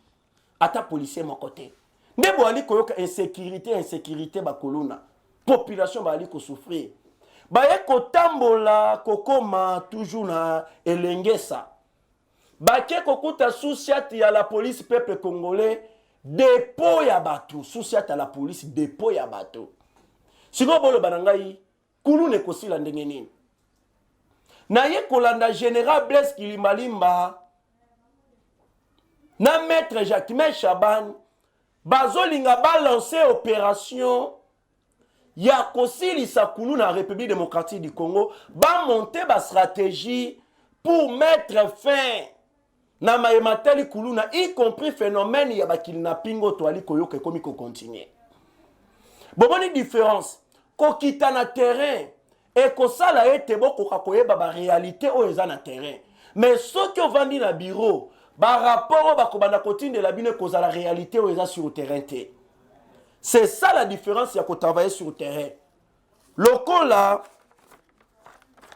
[SPEAKER 3] ata policier mon côté ndebo ali koyoka insécurité bakolona population ba ali ko souffrir ba ye ko tambola kokoma toujours na elengesa ba ke kokuta souciat ya la police peuple congolais dépôt ya bateau, souciat à la police, dépôt ya bateau. Sinon, bolo banangai, kulu ne kosila ndenge nini. Na ye kolanda général Blaise Kilimalimba, na maître Jacquemain Chaban, bazolinga balancer opération, ya kosilisa kulu na République démocratique du Congo, ba monter ba stratégie pour mettre fin na mayemateli kuluna y compris phénomène ya ba kidnapping to ali koyoka komi ko continuer. Bomoni différence ko kita na terrain et ko sala ete boko ka koyeba ba réalité o eza na terrain. Mais ce que vandi na bureau ba rapport ba ko banda kotinde la bine ko za la réalité o eza sur le terrain te. C'est ça la différence ya ko travailler sur le terrain. Lokola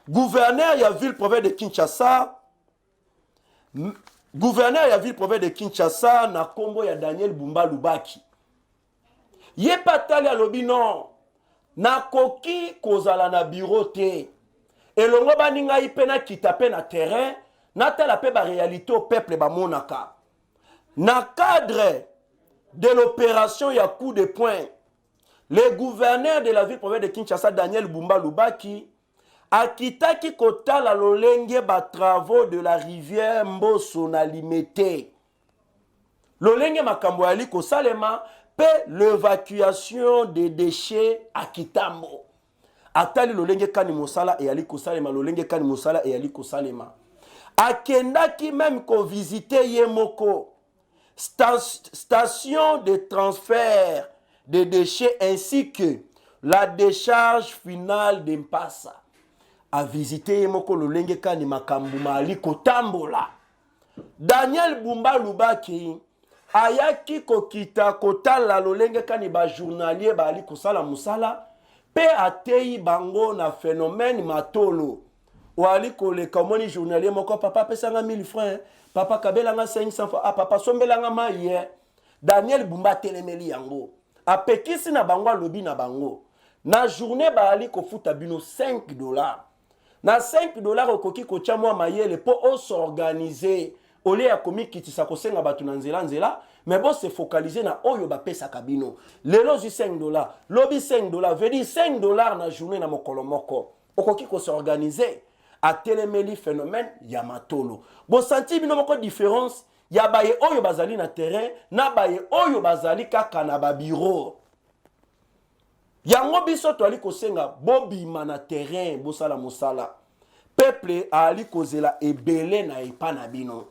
[SPEAKER 3] gouverneur ya ville province de Kinshasa gouverneur ya ville province de Kinshasa na kombo ya Daniel Bumba Lubaki. Ye patali alobi non. Na koki kozala na bureau te. Elongo baninga ipena kitape na terrain. Na tala pe ba réalité au peuple ba monaka. Na cadre de l'opération ya coup de poing. Le gouverneur de la ville province de Kinshasa Daniel Bumba Lubaki akitaki kotala lolenge ba travaux de la rivière Mboso na Limete. Lolenge makambo ali ko salema pe l'évacuation des déchets à Kitambo. Atali lolenge kani mosala et ali kosalema, lolenge kani mosala et ali kosalema. Akendaki même ko visiter Yemoko, station de transfert de déchets ainsi que la décharge finale d'Empasa. A visiter Yemoko lolenge kani makambuma ali kotambola. Daniel Bumba Lubaki ayaki kokita kotala lolenge kani ba journalier ba ali kosala musala pe atei bango na phénomène matolo wali koleka moni journalier moko papa pesanga 1000 francs papa kabelanga 500 francs ah papa sombelanga maye Daniel Bumba telemeli yango apekisi na bango lobi na bango na journée ba ali kofuta bino $5 na $5 okoki kocha mwa mayele po o s'organiser ole ya komi kitisa kosenga batu na nzela mais bon se focaliser na oyo ba pesa kabino lelo zu $5 lobi $5 veut dire $5 na journée na mokolo moko okoki ko s'organiser a telemeli phénomène ya matolo bon senti bino moko différence ya baye oyo bazali na terrain na baye oyo bazali kaka na ba bureau yango biso to ali kosenga bobima na terrain bosala mosala peuple ali kozela ebele na epana bino.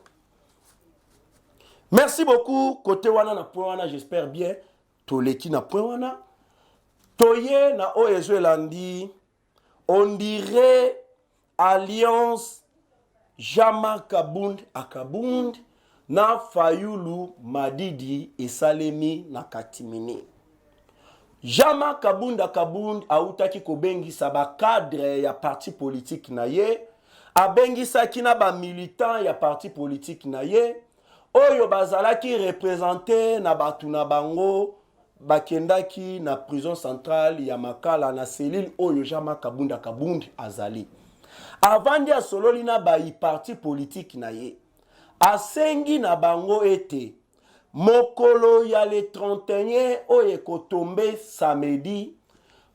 [SPEAKER 3] Merci beaucoup côté wana na point wana j'espère bien toleki na point wana toye na oyezo elandi on dirait alliance Jama Kabund Akabund na Fayulu Madidi esalemi na katimini. Jama Kabunda Kabund autaki kobengisa ba cadre ya parti politique na ye, abengisa kina ba militant ya parti politique na ye, oyo bazalaki représenté na batu na bango, bakendaki na prison centrale ya Makala na cellule oyo Jama Kabunda Kabund azali. Avant dia sololi na ba parti politique na ye, asengi na bango ete mokolo ya le 31 oye kotombe samedi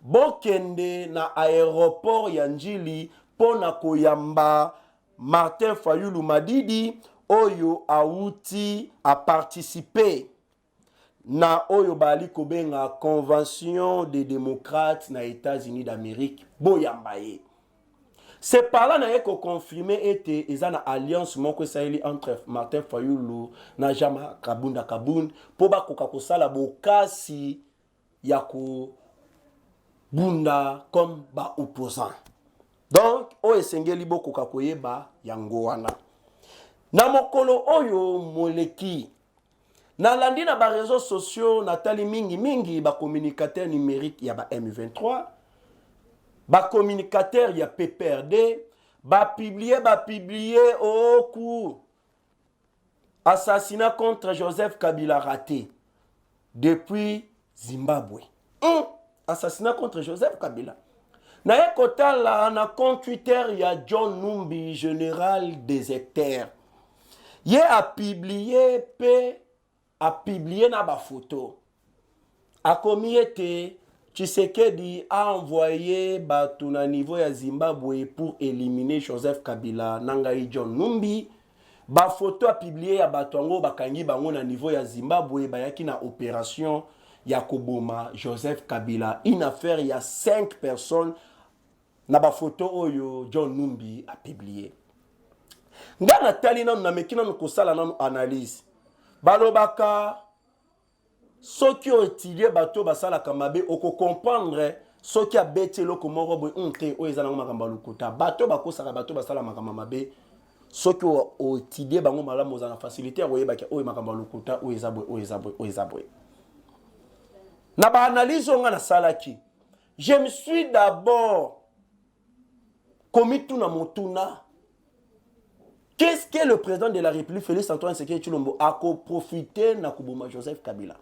[SPEAKER 3] bokende na aéroport ya Njili pona koyamba Martin Fayulu Madidi oyo auti a participer na oyo bali kobenga convention des démocrates na États-Unis d'Amérique boyamba ye. C'est par là que confirmé était une alliance moko saili entre Martin Fayulu na Jama Kabunda Kabund pour ba kokakosala bokasi yako bunda comme ba opposant. Donc o esengeli boko kakoyeba yango wana. Na mokolo oyo moleki na landi na ba réseaux sociaux natali mingi ba communicateur numérique ya ba M23 ba communicateur ya PPRD ba publier au coup assassinat contre Joseph Kabila raté depuis Zimbabwe. Assassinat contre Joseph Kabila. Na ekota la na compte Twitter ya John Numbi général des hectares. Ye a publié na ba photo. A commis été Tshisekedi a envoyé Batuna niveau ya Zimbabwe pour éliminer Joseph Kabila. Nangai John Numbi. Ba photo a publié ya Batuango bakangi bango na niveau ya Zimbabwe. Bayaki na opération ya koboma Joseph Kabila. Une affaire ya 5 personnes. Na ba photo oyo John Numbi a publié. Nga natali nanu na mekina nukosala nanu analyse. Balobaka. Ceux qui ont étudié bateau basala kamabe oko comprendre ceux qui a bêté loko moro boy onte o ezana makamba lukuta bateau bako saka bateau basala makamba mabe ceux qui ont étudié bango malamu ozana facilité o yebaki o makamba lukuta o ezaboy na ba analyse nga na salaki je me suis d'abord commis tout na motuna. Qu'est-ce que le président de la République Félix Antoine Tshisekedi Tshilombo a profité na kuboma Joseph Kabila?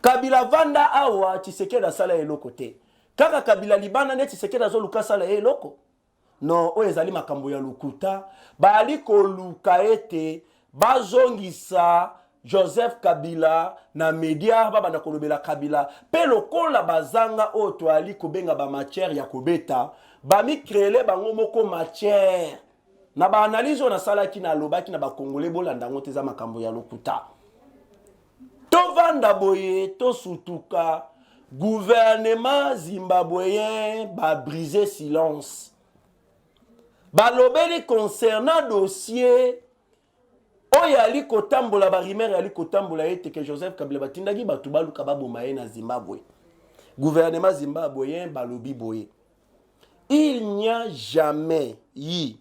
[SPEAKER 3] Kabila vanda awa Tshisekedi asala eloko te. Kaka Kabila libana ne Tshisekedi azoluka sala eloko. Non, o ezali makambo ya lukuta, bali ko luka ete bazongisa Joseph Kabila na media baba kolobela Kabila pe lokola bazanga o to ali kobenga ba matière ya kobeta, ba mi créer bango moko matière. Na ba analyse na sala ki na lobaki na ba congolais bolanda ngote za makambo ya lukuta. tovanda boye tosutuka gouvernement zimbabwéen ba briser silence balobeli concernant dossier oyo ali kotambola barimere ali kotambola ete que Joseph Kabila batindaki batu baluka baboma ye na Zimbabwe. Gouvernement zimbabwéen balobi boye. Il n'y a jamais eu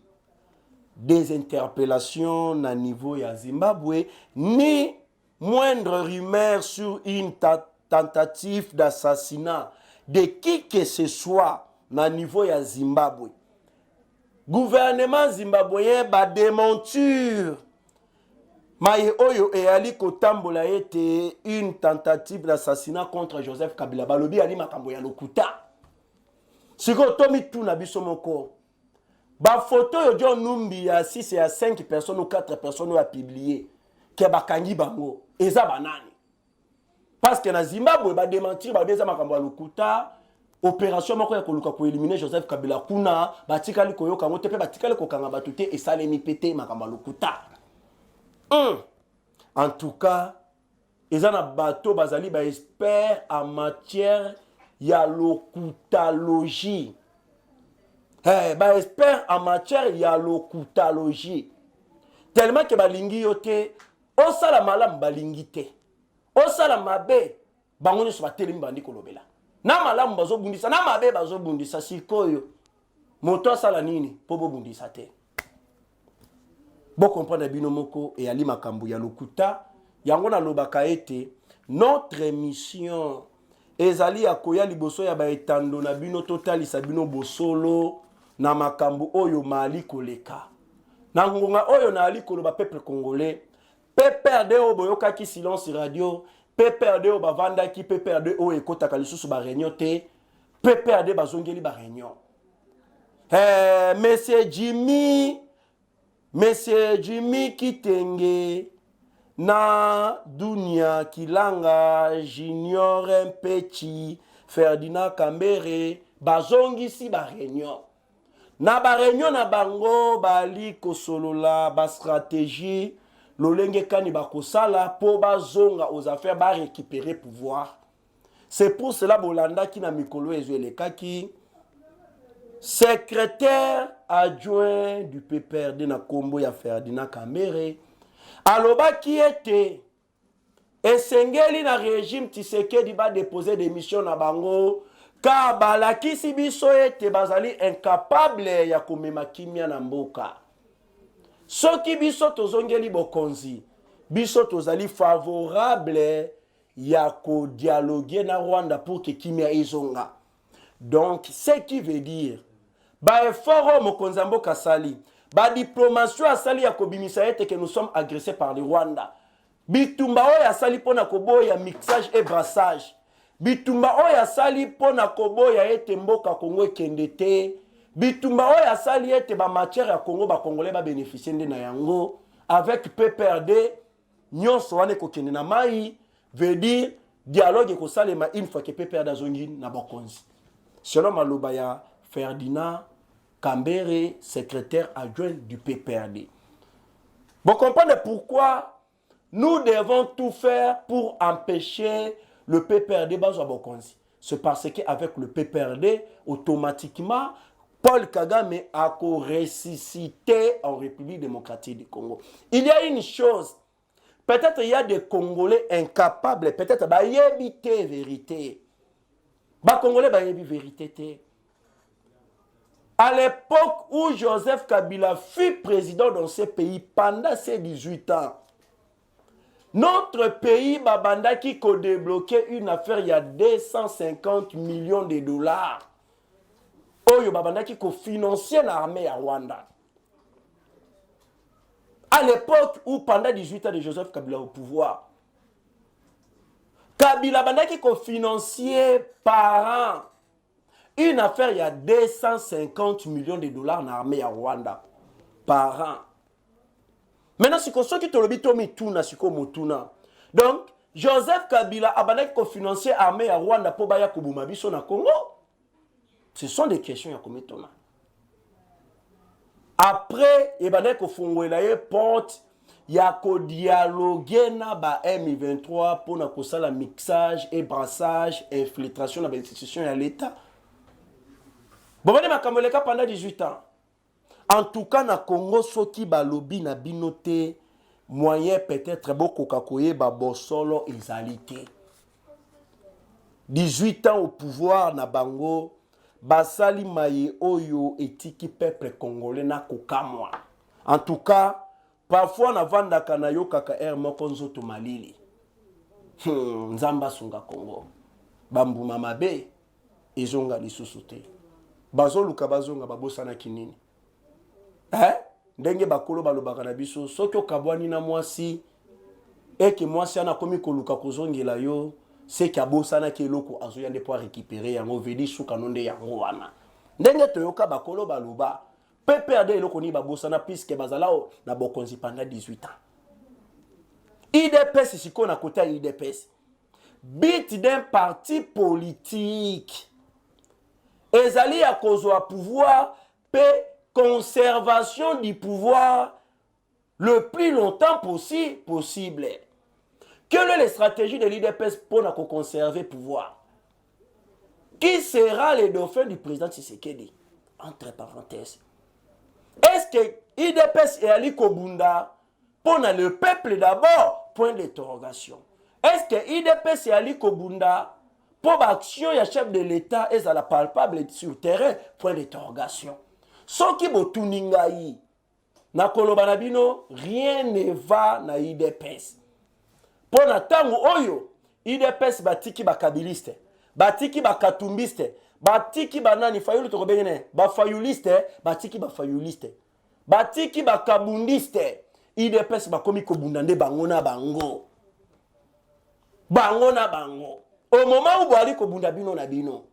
[SPEAKER 3] des interpellations na niveau ya Zimbabwe ni moindre rumeur sur une tentative d'assassinat de qui que ce soit na niveau ya Zimbabwe. Gouvernement zimbabwéen ba démentir Maye oyo e ali kotambola ete une tentative d'assassinat contre Joseph Kabila balobi ali makambo ya lokuta. Siko tomi tout na biso moko. Ba photo yo John Numbi ya 6 et à 5 personnes ou 4 personnes a publié ke bakangi bango eza banani. Parce que na Zimbabwe ba démentir ba beza makambo ya lokuta. Opération moko ya koluka ko éliminer Joseph Kabila kuna batikali koyoka ngote pe batikali kokanga batute esalemi pété makambo ya lokuta. En tout cas, ils ont un bateau bazali ba expert en matière ya lokutalogie. Ba expert en matière ya lokutalogie. Tellement que balingi yote, o sala malam balingi te. O sala mabe bangoni so batelemi bandi kolobela. Na malam bazo bundisa, na mabe bazo bundisa sikoyo. Moto sala nini po bo bundisa te. Bon comprendre bino moko et ali makambu ya lokuta yango na lobaka ete notre mission ezali akoya liboso ya ba etando na bino totalisa bino bosolo na makambu oyo mali koleka na ngonga oyo na ali koloba peuple congolais PPRD o boyoka ki silence radio PPRD o bavanda ki PPRD o ekota lisusu ba réunion te PPRD bazongeli ba réunion Monsieur Jimmy Kitenge na Dunia Kilanga Junior Mpechi Ferdinand Kambere bazongi si ba réunion na ba réunion na bango bali kosolola ba stratégie lolenge kani ba kosala po bazonga aux affaires ba récupérer pouvoir. C'est pour cela bolanda ki na mikolo ezwelekaki secrétaire adjoint du PPRD na kombo ya Ferdinand Kambere aloba ki ete esengeli na régime Tshisekedi ba déposer démission na bango ka balakisi biso ete bazali incapable ya komema kimia na mboka. Soki biso tozongeli bokonzi biso tozali favorable ya ko dialoguer na Rwanda pour que kimia izonga. Donc ce qui veut dire ba effort mokonzi mboka sali ba diplomatie asali ya kobimisa ete que nous sommes agressés par le Rwanda. Bitumba oya sali pona koboya mixage et brassage. Bitumba oya sali pona koboya ete mboka Congo ekendete. Bitumba oya sali ete ba matière ya Congo ba congolais ba bénéficier nde na yango avec PPRD nyonso wane kokende na mai veut dire dialogue ko salema une fois que PPRD azongi na bokonzi. Selon maloba ya Ferdinand Kambere, secrétaire adjoint du PPRD. Vous comprenez pourquoi nous devons tout faire pour empêcher le PPRD bazo bokonzi. C'est parce qu'avec le PPRD, automatiquement, Paul Kagame a ressuscité en République démocratique du Congo. Il y a une chose, peut-être il y a des Congolais incapables, peut-être bah éviter vérité. Bah Congolais bah éviter vérité. À l'époque où Joseph Kabila fut président dans ce pays pendant ses 18 ans, notre pays babanda qui a débloqué une affaire il y a 250 millions de dollars. Oyo babanda qui a financé l'armée à Rwanda. À l'époque où pendant 18 ans de Joseph Kabila au pouvoir, Kabila banda qui a financé par an une affaire il y a 250 millions de dollars en armée à Rwanda par an. Maintenant, si ceux qui te le bitomi tuna siko motuna. Donc, Joseph Kabila a banda qui a financé l'armée à Rwanda pour baya kubuma biso na Congo. Ce sont des questions ya kometona. Après, il banda qui a fongwela porte ya ko dialoguer na ba M23 pour na kosala mixage et brassage infiltration na ba institution ya l'état. Bobane makamoleka pendant 18 ans. En tout cas na Congo soki ba lobby na binote moyen peut-être beaucoup kakoye ba bosolo ezalité. 18 ans au pouvoir na bango basali maye oyo etiki peuple congolais na kokamwa. En tout cas parfois na vanda kana yo kaka moko nzoto malili. Nzamba sunga Congo. Bambuma mabe ezonga lisusu te. Bazoluka bazonga babosana kinini. Ndenge bakolo balobaka na biso soki okabwani na mwasi eke mwasi ana komi koluka kozongela yo seki abosana ki eloko azoya nde po récupérer yango vedi suka nonde yango wana. Ndenge toyoka bakolo baloba pepe ade eloko ni babosana puisque bazalao na bokonzi pendant 18 ans. IDPS siko na côté IDPS. Bit d'un parti politique. Ezali à cause à pouvoir pe conservation du pouvoir le plus longtemps possible. Quelle est la stratégie de l'IDPS pour conserver le pouvoir? Qui sera le dauphin du président Tshisekedi? Entre parenthèses. Est-ce que l'IDPS est allé Kobunda pour le peuple d'abord? Point d'interrogation. Est-ce que l'IDPS est allé Kobunda pour l'action du chef de l'État est à la palpable sur le terrain? Point d'interrogation. Ce qui est tuningaï, na kolobanabino, rien ne va na IDPS. Pour na tango oyo, IDPS batiki bakabiliste, batiki bakatumbiste, batiki banani fayulu to kobengene, bafayuliste, batiki bafayuliste, batiki bakabundiste, IDPS bakomi kobundande bango na bango. Bango na bango. Au moment où boali kobunda bino na bino.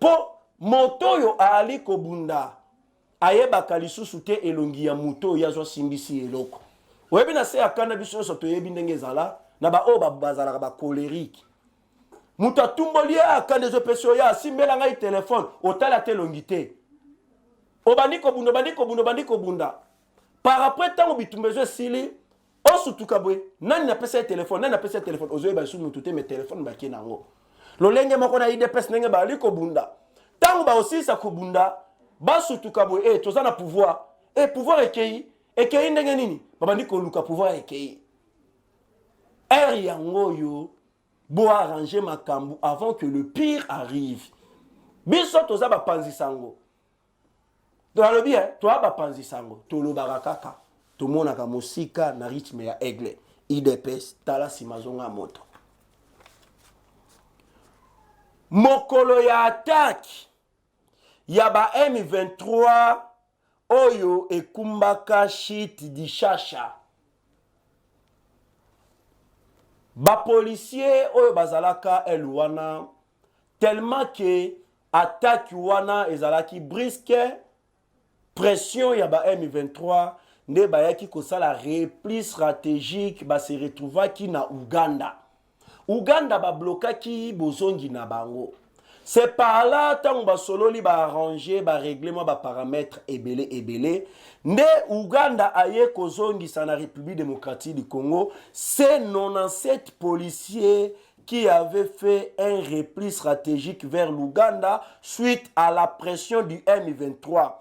[SPEAKER 3] Po moto yo ali kobunda ayebaka lisusu te elongi ya moto ya zo simbisi eloko. Oyebi na se akana biso so toyebi ndenge ezala na ba o bazalaka ba colérique. Muta tumboli akana zo peso ya simbela ngai téléphone otala te longi te. Obandiko bunda. Par après tant obitumbezo sili o sutuka bwe nani na pesa téléphone ozoye ba su mutu te me téléphone ba kenango. Lolenge moko na IDPS nenge ba ali kobunda. Tango ba aussi sa kobunda ba sutuka bwe toza na pouvoir pouvoir ekei ndenge nini babandi ko luka pouvoir ekei yango yo bo arranger makambu avant que le pire arrive. Biso toza ba panzisango dans le bien toi ba panzisango to lo barakaka to mona ka musika na rythme ya aigle IDPS tala simazonga moto mokolo ya attaque ya ba M23 oyo ekumbaka shit di shasha ba policier oyo bazalaka elwana tellement que attaque wana ezalaki brisque pression ya ba M23 nde bayaki kosala repli stratégique ba se retrouvaki na Uganda ba blokaki bozongi na bango. C'est par là tant ba sololi ba arranger ba règlement ba paramètres ebele nde Uganda aye kozongi sa na République démocratique du Congo. C'est 97 policiers qui avaient fait un repli stratégique vers l'Ouganda suite à la pression du M23.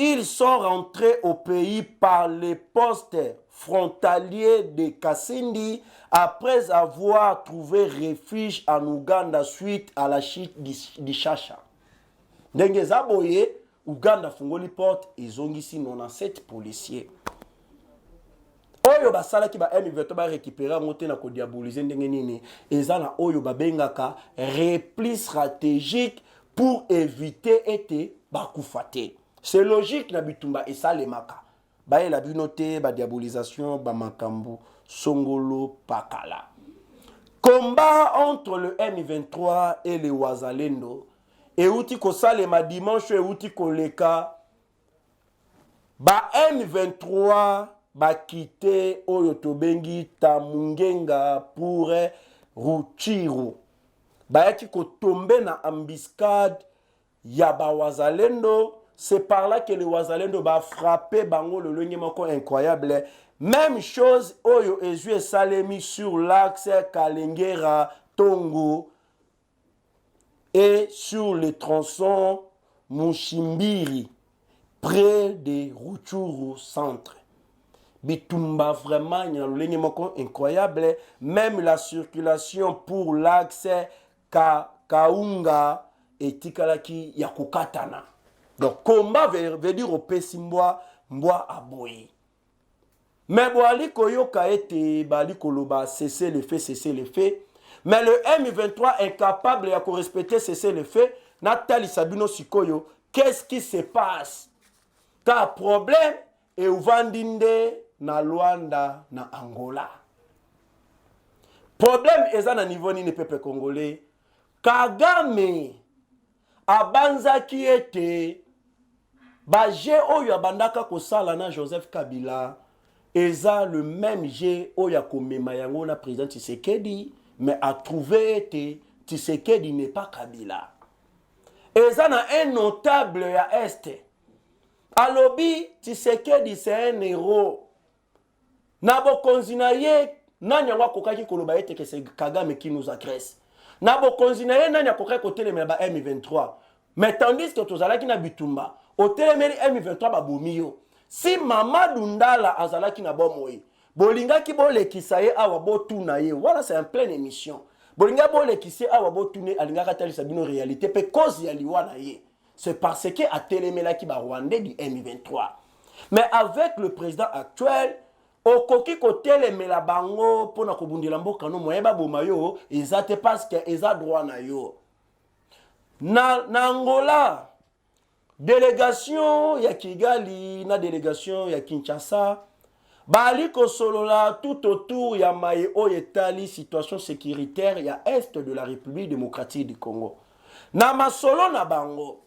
[SPEAKER 3] Ils sont rentrés au pays par les postes frontaliers de Kasindi après avoir trouvé refuge en Ouganda suite à la chute du Chacha. Ndenge zaboye, Ouganda fungoli porte, ils ont ici 97 policiers. Oyo basala ki ba M23 ba récupérer monter na ko diaboliser ndenge nini, ezana oyo ba bengaka repli stratégique pour éviter ete ba kufate. C'est logique na bitumba et ça les maka. Baye la binote, ba diabolisation, ba makambu, songolo, pakala. Combat entre le M23 et les Wazalendo. Et outi ko salema dimanche et outi ko leka. Ba M23 ba quitté oyo tobengi Tamungenga pour Ruchiro. Ba yaki ko tomber na embuscade ya ba Wazalendo. C'est par là que les Wazalendo va frapper bango le longement incroyable Même chose, Oyo Ezue Salemi sur l'axe Kalengera Tongo et sur le tronçon Mushimbiri, près de Rutshuru Centre. Bitumba vraiment, il y a un incroyable. Même la circulation pour l'axe Kaunga et Tikalaki Yakukatana. Donc, combat veut dire au Pessimbois, Mboa Aboye. Mais Boali Koyoka été Bali Koloba, cesser les faits, cesser les faits. Mais le M23 est incapable de respecter cesser les faits. Nathalie Sabino Sikoyo, qu'est-ce qui se passe? Car problème est au Vandinde, na Luanda, na Angola. Problème est à niveau ni peuple congolais. Kagame, Abanza qui était, Baje Oyo Abandaka Kosala na Joseph Kabila. Eza le même G Oya Komema yango na président Tshisekedi, mais a trouvé que Tshisekedi n'est pas Kabila. Eza na un notable ya Est. Alobi Tshisekedi c'est un héros. Nabo konzinaye nanya wa kokaki koloba ete que c'est Kagame qui nous agresse. Nabo konzinaye nanya kokaki kotele me ba M23. Mais tandis que tozalaki na bitumba, otelemeli M23 babomiyo. Si Mamadou Ndala azalaki na bomoye, bolinga ki bolekisa ye awa botuna ye. Voilà, c'est en pleine émission. Bolinga bolekisa awa botune alinga katali sabino réalité pe cause ya liwana ye. C'est parce que a telemelaki ba Rwandais du M23. Mais avec le président actuel, okoki ko telemela bango pona kobundela mboka no moyeba bomayo, ezate parce que eza droit na yo. Na Angola, délégation ya Kigali, na délégation ya Kinshasa, bali kosolola tout autour ya maye oyetali situation sécuritaire ya est de la République démocratique du Congo. Na masolo na bango,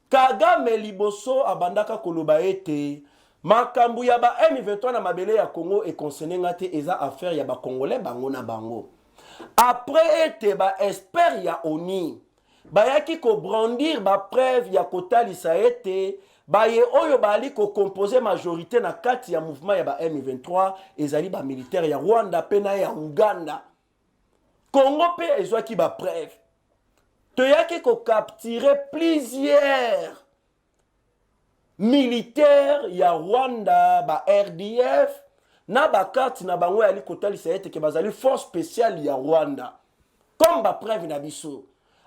[SPEAKER 3] Kagame liboso abandaka koloba ete makambu ya ba M23 na mabele ya Congo e concernenga te eza affaire ya ba Congolais bango na bango. Après ete ba expert ya ONU bayaki ko brandir ba preuve ya kotalisa ete baye oyo bali ko composer majorité na kati ya mouvement ya ba M23 ezali ba militaire ya Rwanda pena ya Uganda. Congo pe ezwaki ba preuve. Toyaki ko capturer plusieurs militaires ya Rwanda ba RDF na ba carte na bango yali kotalisa ete ke bazali force spéciale ya Rwanda. Comme ba preuve na biso.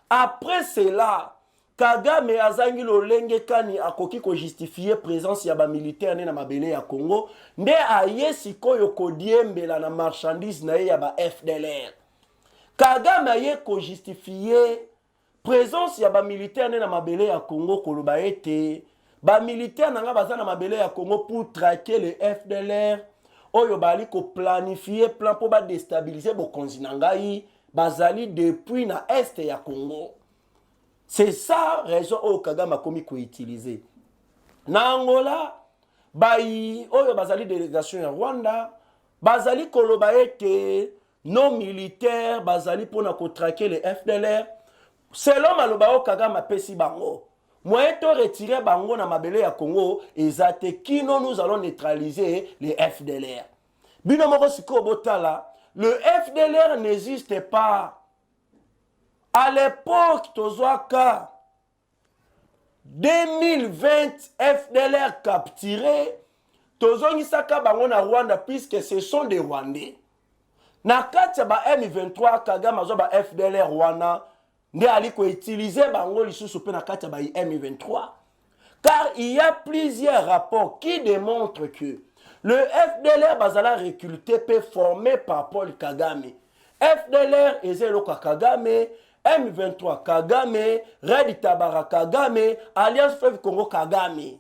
[SPEAKER 3] Après cela, Kagame azangi lolenge kani akoki ko justifier présence ya ba militaire na mabele ya Congo, nde aye sikoyo kodiembela na marchandise na ya ba FDLR. Kagame aye ko justifier présence ya ba militaire na mabele ya Congo koloba ete ba militaire nanga baza na mabele ya Congo pour traquer les FDLR, oyo bali ko planifier plan pour ba déstabiliser bo konzi nangai. Bazali depuis na est ya Congo. C'est ça raison au Kagame a commis ko utiliser. Na Angola, bayi oyo bazali délégation ya Rwanda, bazali koloba ete non militaires bazali pona ko traquer les FDLR. Selon maloba o Kagame a pesi bango. Moyen to retirer bango na mabele ya Congo, ezate kino nous allons neutraliser les FDLR. Bino moko siko botala. Le FDLR n'existe pas. À l'époque, Tozoaka, 2020, FDLR capturé, Tozongisaka bango na Rwanda, puisque ce sont des Rwandais. Na kati ba M23, Kagame azo ba FDLR Rwanda, nde aliko utiliser bango lisusu pe na kati ba M23. Car il y a plusieurs rapports qui démontrent que le FDLR bazala recruté peut formé par Paul Kagame. FDLR ezeloka Kagame, M23 Kagame, Red Tabara Kagame, Alliance Fleuve Congo Kagame.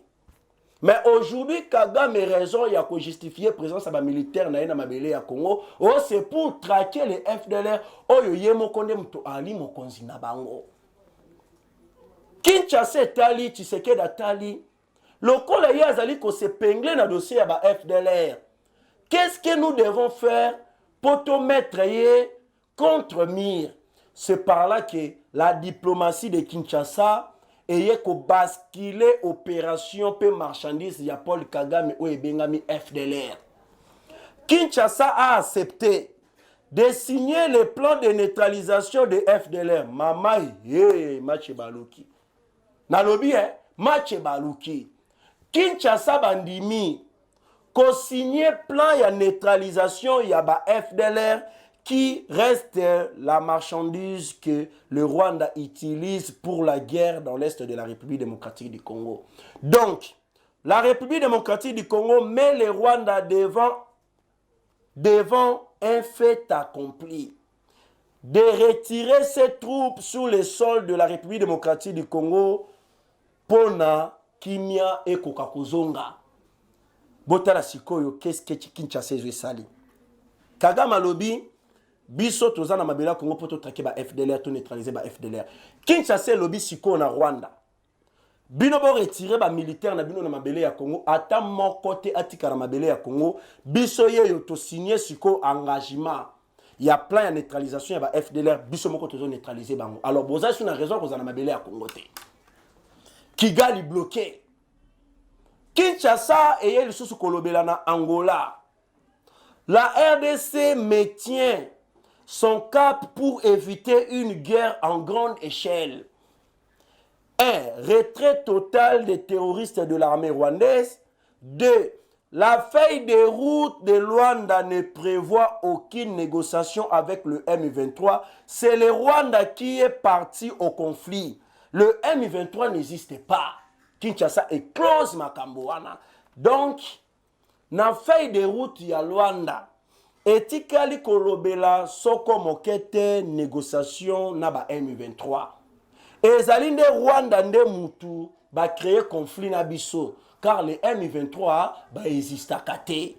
[SPEAKER 3] Mais aujourd'hui, Kagame a raison, il y a qu'à justifier présence à militaire na mabele à Congo. Oh, c'est pour traquer les FDLR. Oh, yemo konde mto ali mokonzi na bango. Kinshasa tali, Tshisekedi tali. Le collègue azali ko se pengler na dossier à ba FDLR. Qu'est-ce que nous devons faire pour te mettre contre mire? C'est par là que la diplomatie de Kinshasa eye ko basculer opération pe marchandise ya Paul Kagame ou ebengami FDLR. Kinshasa a accepté de signer le plan de neutralisation de FDLR. Mamaï, match baluki. Nalobi, match baluki. Kinshasa bandimi, ko signer plan de neutralisation ya ba FDLR qui reste la marchandise que le Rwanda utilise pour la guerre dans l'est de la République démocratique du Congo. Donc, la République démocratique du Congo met le Rwanda devant un fait accompli de retirer ses troupes sous le sol de la République démocratique du Congo pona kimia et kokakozonga. Botala sikoyo qu'est-ce que Kinshasa ezwe sali. Kagame alobi biso tozana mabela Congo poto traquer ba FDLR to neutraliser ba FDLR. Kinshasa lobi siko na Rwanda. Bino bo retirer ba militaire na bino na mabele ya Congo ata mon côté atika na mabele ya Congo biso yeyo to signer siko engagement. Il y a plein de neutralisation ya ba FDLR biso moko tozo neutraliser bango. Alors boza sur une raison ko na mabele ya Congo te. Kigali bloqué. Kinshasa et le sous kolobela na Angola. La RDC maintient son cap pour éviter une guerre en grande échelle. 1. Retrait total des terroristes de l'armée rwandaise. 2. La feuille de route de Luanda ne prévoit aucune négociation avec le M23. C'est le Rwanda qui est parti au conflit. Le M23 n'existe pas. Kinshasa est close Makamboana. Donc, na feuille de route ya Luanda, etikali kolobela soko mokete négociation na ba M23. Ezali nde Rwanda nde mutu ba créer conflit na biso car le M23 ba existe kate.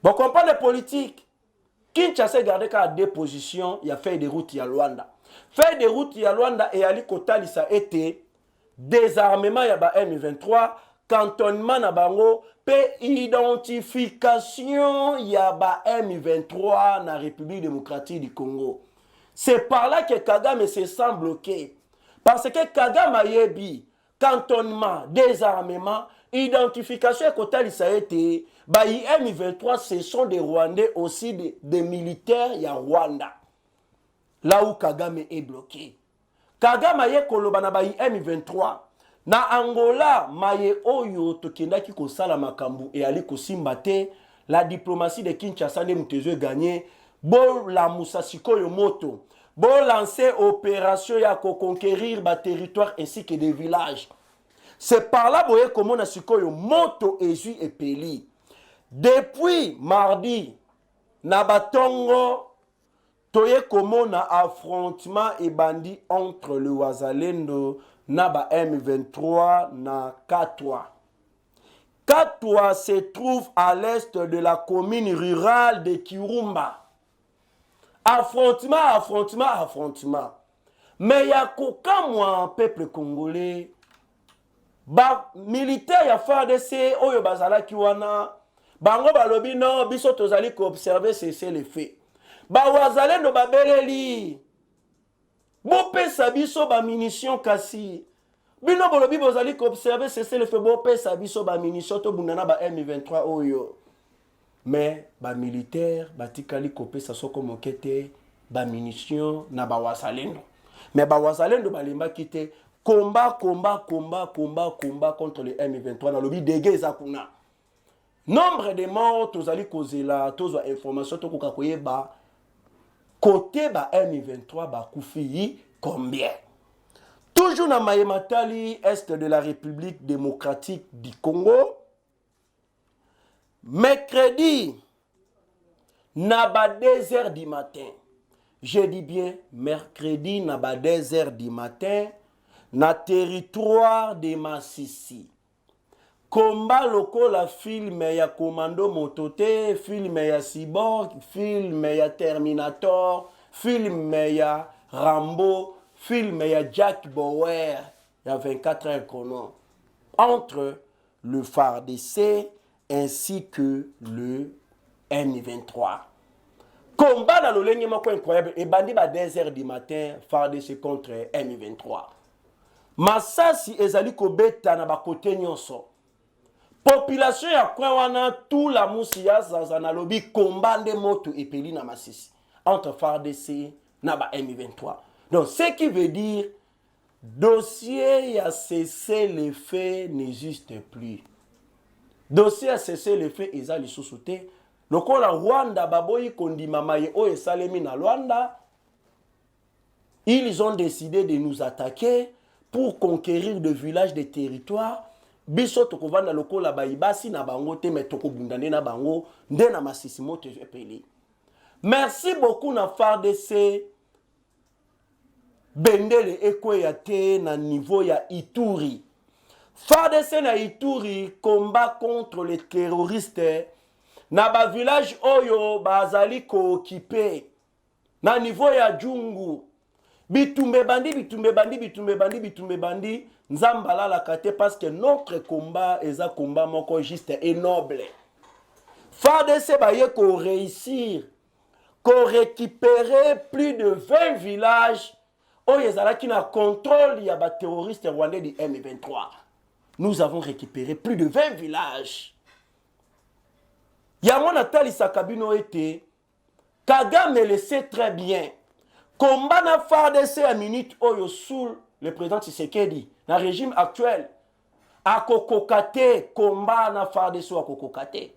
[SPEAKER 3] Bon comprendre politique. Kinshasa garde ka deux positions, il y a feuille de route ya Luanda. Feuille de route ya Luanda et ali kotalisa été désarmement ya ba M23, cantonnement na bango pe identification ya ba M23 na République démocratique du Congo. C'est par là que Kagame se sent bloqué. Parce que Kagame a yebi cantonnement, désarmement, identification et kotal ça a été ba M23 ce sont des Rwandais aussi des militaires ya Rwanda. Là où Kagame est bloqué. Kagame a ye koloba na ba M23 na Angola maye oyo tokendaki kosala makambu et ali kosimbate la diplomatie de Kinshasa ne mutezwe gagné bo la musasiko yo moto bo lancer opération ya ko conquérir ba territoire ainsi que des villages. C'est par là boye comme na sikoyo moto ezui et peli. Depuis mardi na batongo toye komona affrontement et bandit entre le Wazalendo na ba M23 na Katwa. Katwa se trouve à l'est de la commune rurale de Kirumba. Affrontement. Mais ya kokamwa peuple congolais ba militaire ya FARDC oyo bazala kiwana bango balobi non biso tozali ko observer cesser les faits. Ba Wazalendo babeleli bopesa biso ba munition kasi bino bolobi bozali ko observer cesser les faits bopesa biso ba munition to bundana ba M23 oyo. Mais ba militaire batikali kopesa soko mokete ba munition na ba Wazalendo. Mais ba Wazalendo balimba kite combat contre le M23 dans le but de kuna. Nombre de morts tozali kozela tozo information to kokakoyeba côté ba M23 ba kufi combien. Toujours na Mayematali est de la République démocratique du Congo. Mercredi, na ba 2h du matin. Je dis bien mercredi na ba 2h du matin na territoire de Massissi. Combat lokola film ya Commando Motote, film ya Cyborg, film ya Terminator, film ya Rambo, film ya Jack Bauer, il y a 24 heures chrono. Entre le FARDC ainsi que le M23. Combat dans le ligne incroyable et bandit à 2h du matin, FARDC contre M23. Masasi ezali kobeta na bakote nyonso. population ya coin wana tout la musi ya zaza na lobi combat nde moto epeli na Masisi entre FARDC na ba M23. Donc ce qui veut dire dossier a cessé les faits n'existe plus. Dossier a cessé les faits eza lisusu te. Lokola Rwanda baboyi kondima maye o esalemi na Rwanda, ils ont décidé de nous attaquer pour conquérir des villages, des territoires. Biso tokovanda lokola baibasi na bango te mais tokobundane na bango nde na Masisi moto epeli. Merci beaucoup na FARDC. Bendele ekweya te na niveau ya Ituri. FARDC na Ituri combat contre les terroristes na ba village oyo bazali ko occupé na niveau ya Jungu. Bitumbe bandi nzambala la kate parce que notre combat est un combat moko juste et noble. FARDC baye ko réussir ko récupérer plus de 20 villages oyo ezalaki na contrôle ya ba terroristes rwandais du M23. Nous avons récupéré plus de 20 villages. Yango Natali Sakabino était Kagame le sait très bien. Combat na FARDC à minute oyo sous le président Tshisekedi na régime actuel a kokokate combat na FARDC a kokokate.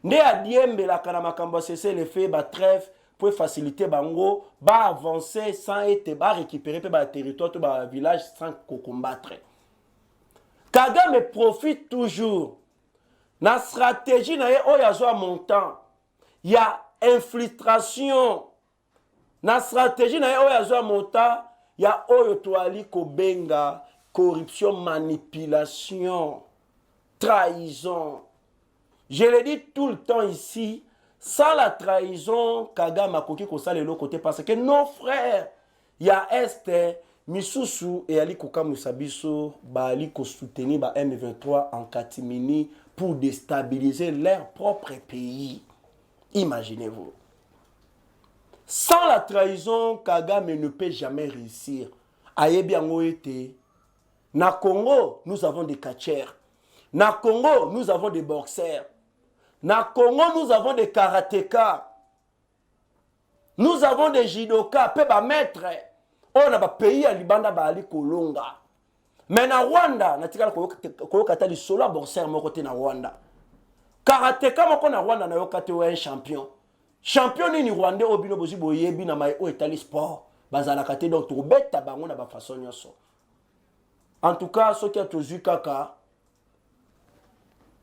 [SPEAKER 3] Nde a diembe la kana makambo cesser le fait ba trêve pour faciliter bango ba avancer sans être ba récupérer pe ba territoire to ba village sans combattre. Kagame profite toujours na stratégie na ye oyo azwa montant. Il y a infiltration. Na stratégie na ye oyo azwa montant, il y a oyo toali kobenga corruption, manipulation, trahison. Je le dis tout le temps ici, sans la trahison, Kagame a koki kosala le côté parce que nos frères, il y a Est, Misusu et Ali Koka Musabiso, Ali ko soutenir ba M23 en catimini pour déstabiliser leur propre pays. Imaginez-vous. Sans la trahison, Kagame ne peut jamais réussir. Ayebi ango ete. Na Congo, nous avons des catcheurs. Na Congo, nous avons des boxeurs. Na Congo, nous avons des karatékas. Nous avons des judokas, pe ba maître. On a ba pays à Libanda ba ali kolonga. Mais na Rwanda, na tikala ko katali solo boxeur moko te na Rwanda. Karateka moko na Rwanda na yokate wa champion. Champion ni Rwandais obino bozi boyebi na mai o etali sport. Bazala kate donc to beta bango na ba façon nyoso. En tout cas, ce qui a toujours kaka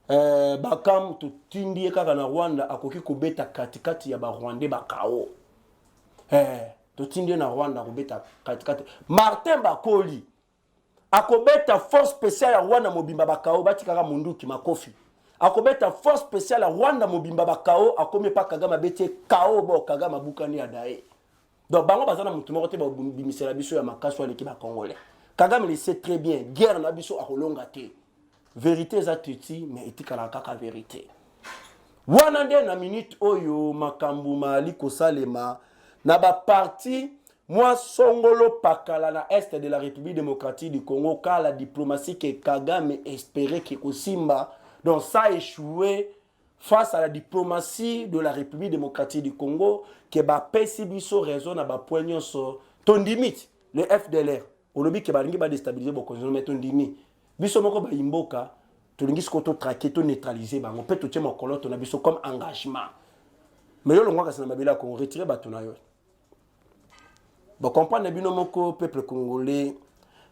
[SPEAKER 3] bakam to tindi kaka na Rwanda akoki kobeta katikati ya ba Rwandais bakao. To tindi na Rwanda kobeta katikati. Martin Bakoli akobeta force spéciale ya Rwanda mobimba bakao batikaka munduki makofi. Akobeta force spéciale ya Rwanda mobimba bakao akomi pa Kagame bete kao bo Kagame bukani adae. Donc bango bazana mutu moko te ba bimisela biso ya makaso aleki ba Congolais. Kagame le sait très bien, guerre na biso akolonga te. Vérité za tuti mais etikala kaka vérité. Wana nde na minute oyo makambu mali kosalema na ba parti moi songolo pakala na est de la République démocratique du Congo car la diplomatie que Kagame espérait que Kosimba donc ça a échoué face à la diplomatie de la République démocratique du Congo que ba pesi biso raison na ba poignon so ton limite le FDLR olobi ke balingi ba déstabiliser bo konzo mais ton limite biso moko ba imboka to lingi skoto traquer to neutraliser bango peut to tchema koloto na biso comme engagement mais yo longwa kasina mabela ko retirer batuna yo. Bon, comprendre bien mon peuple congolais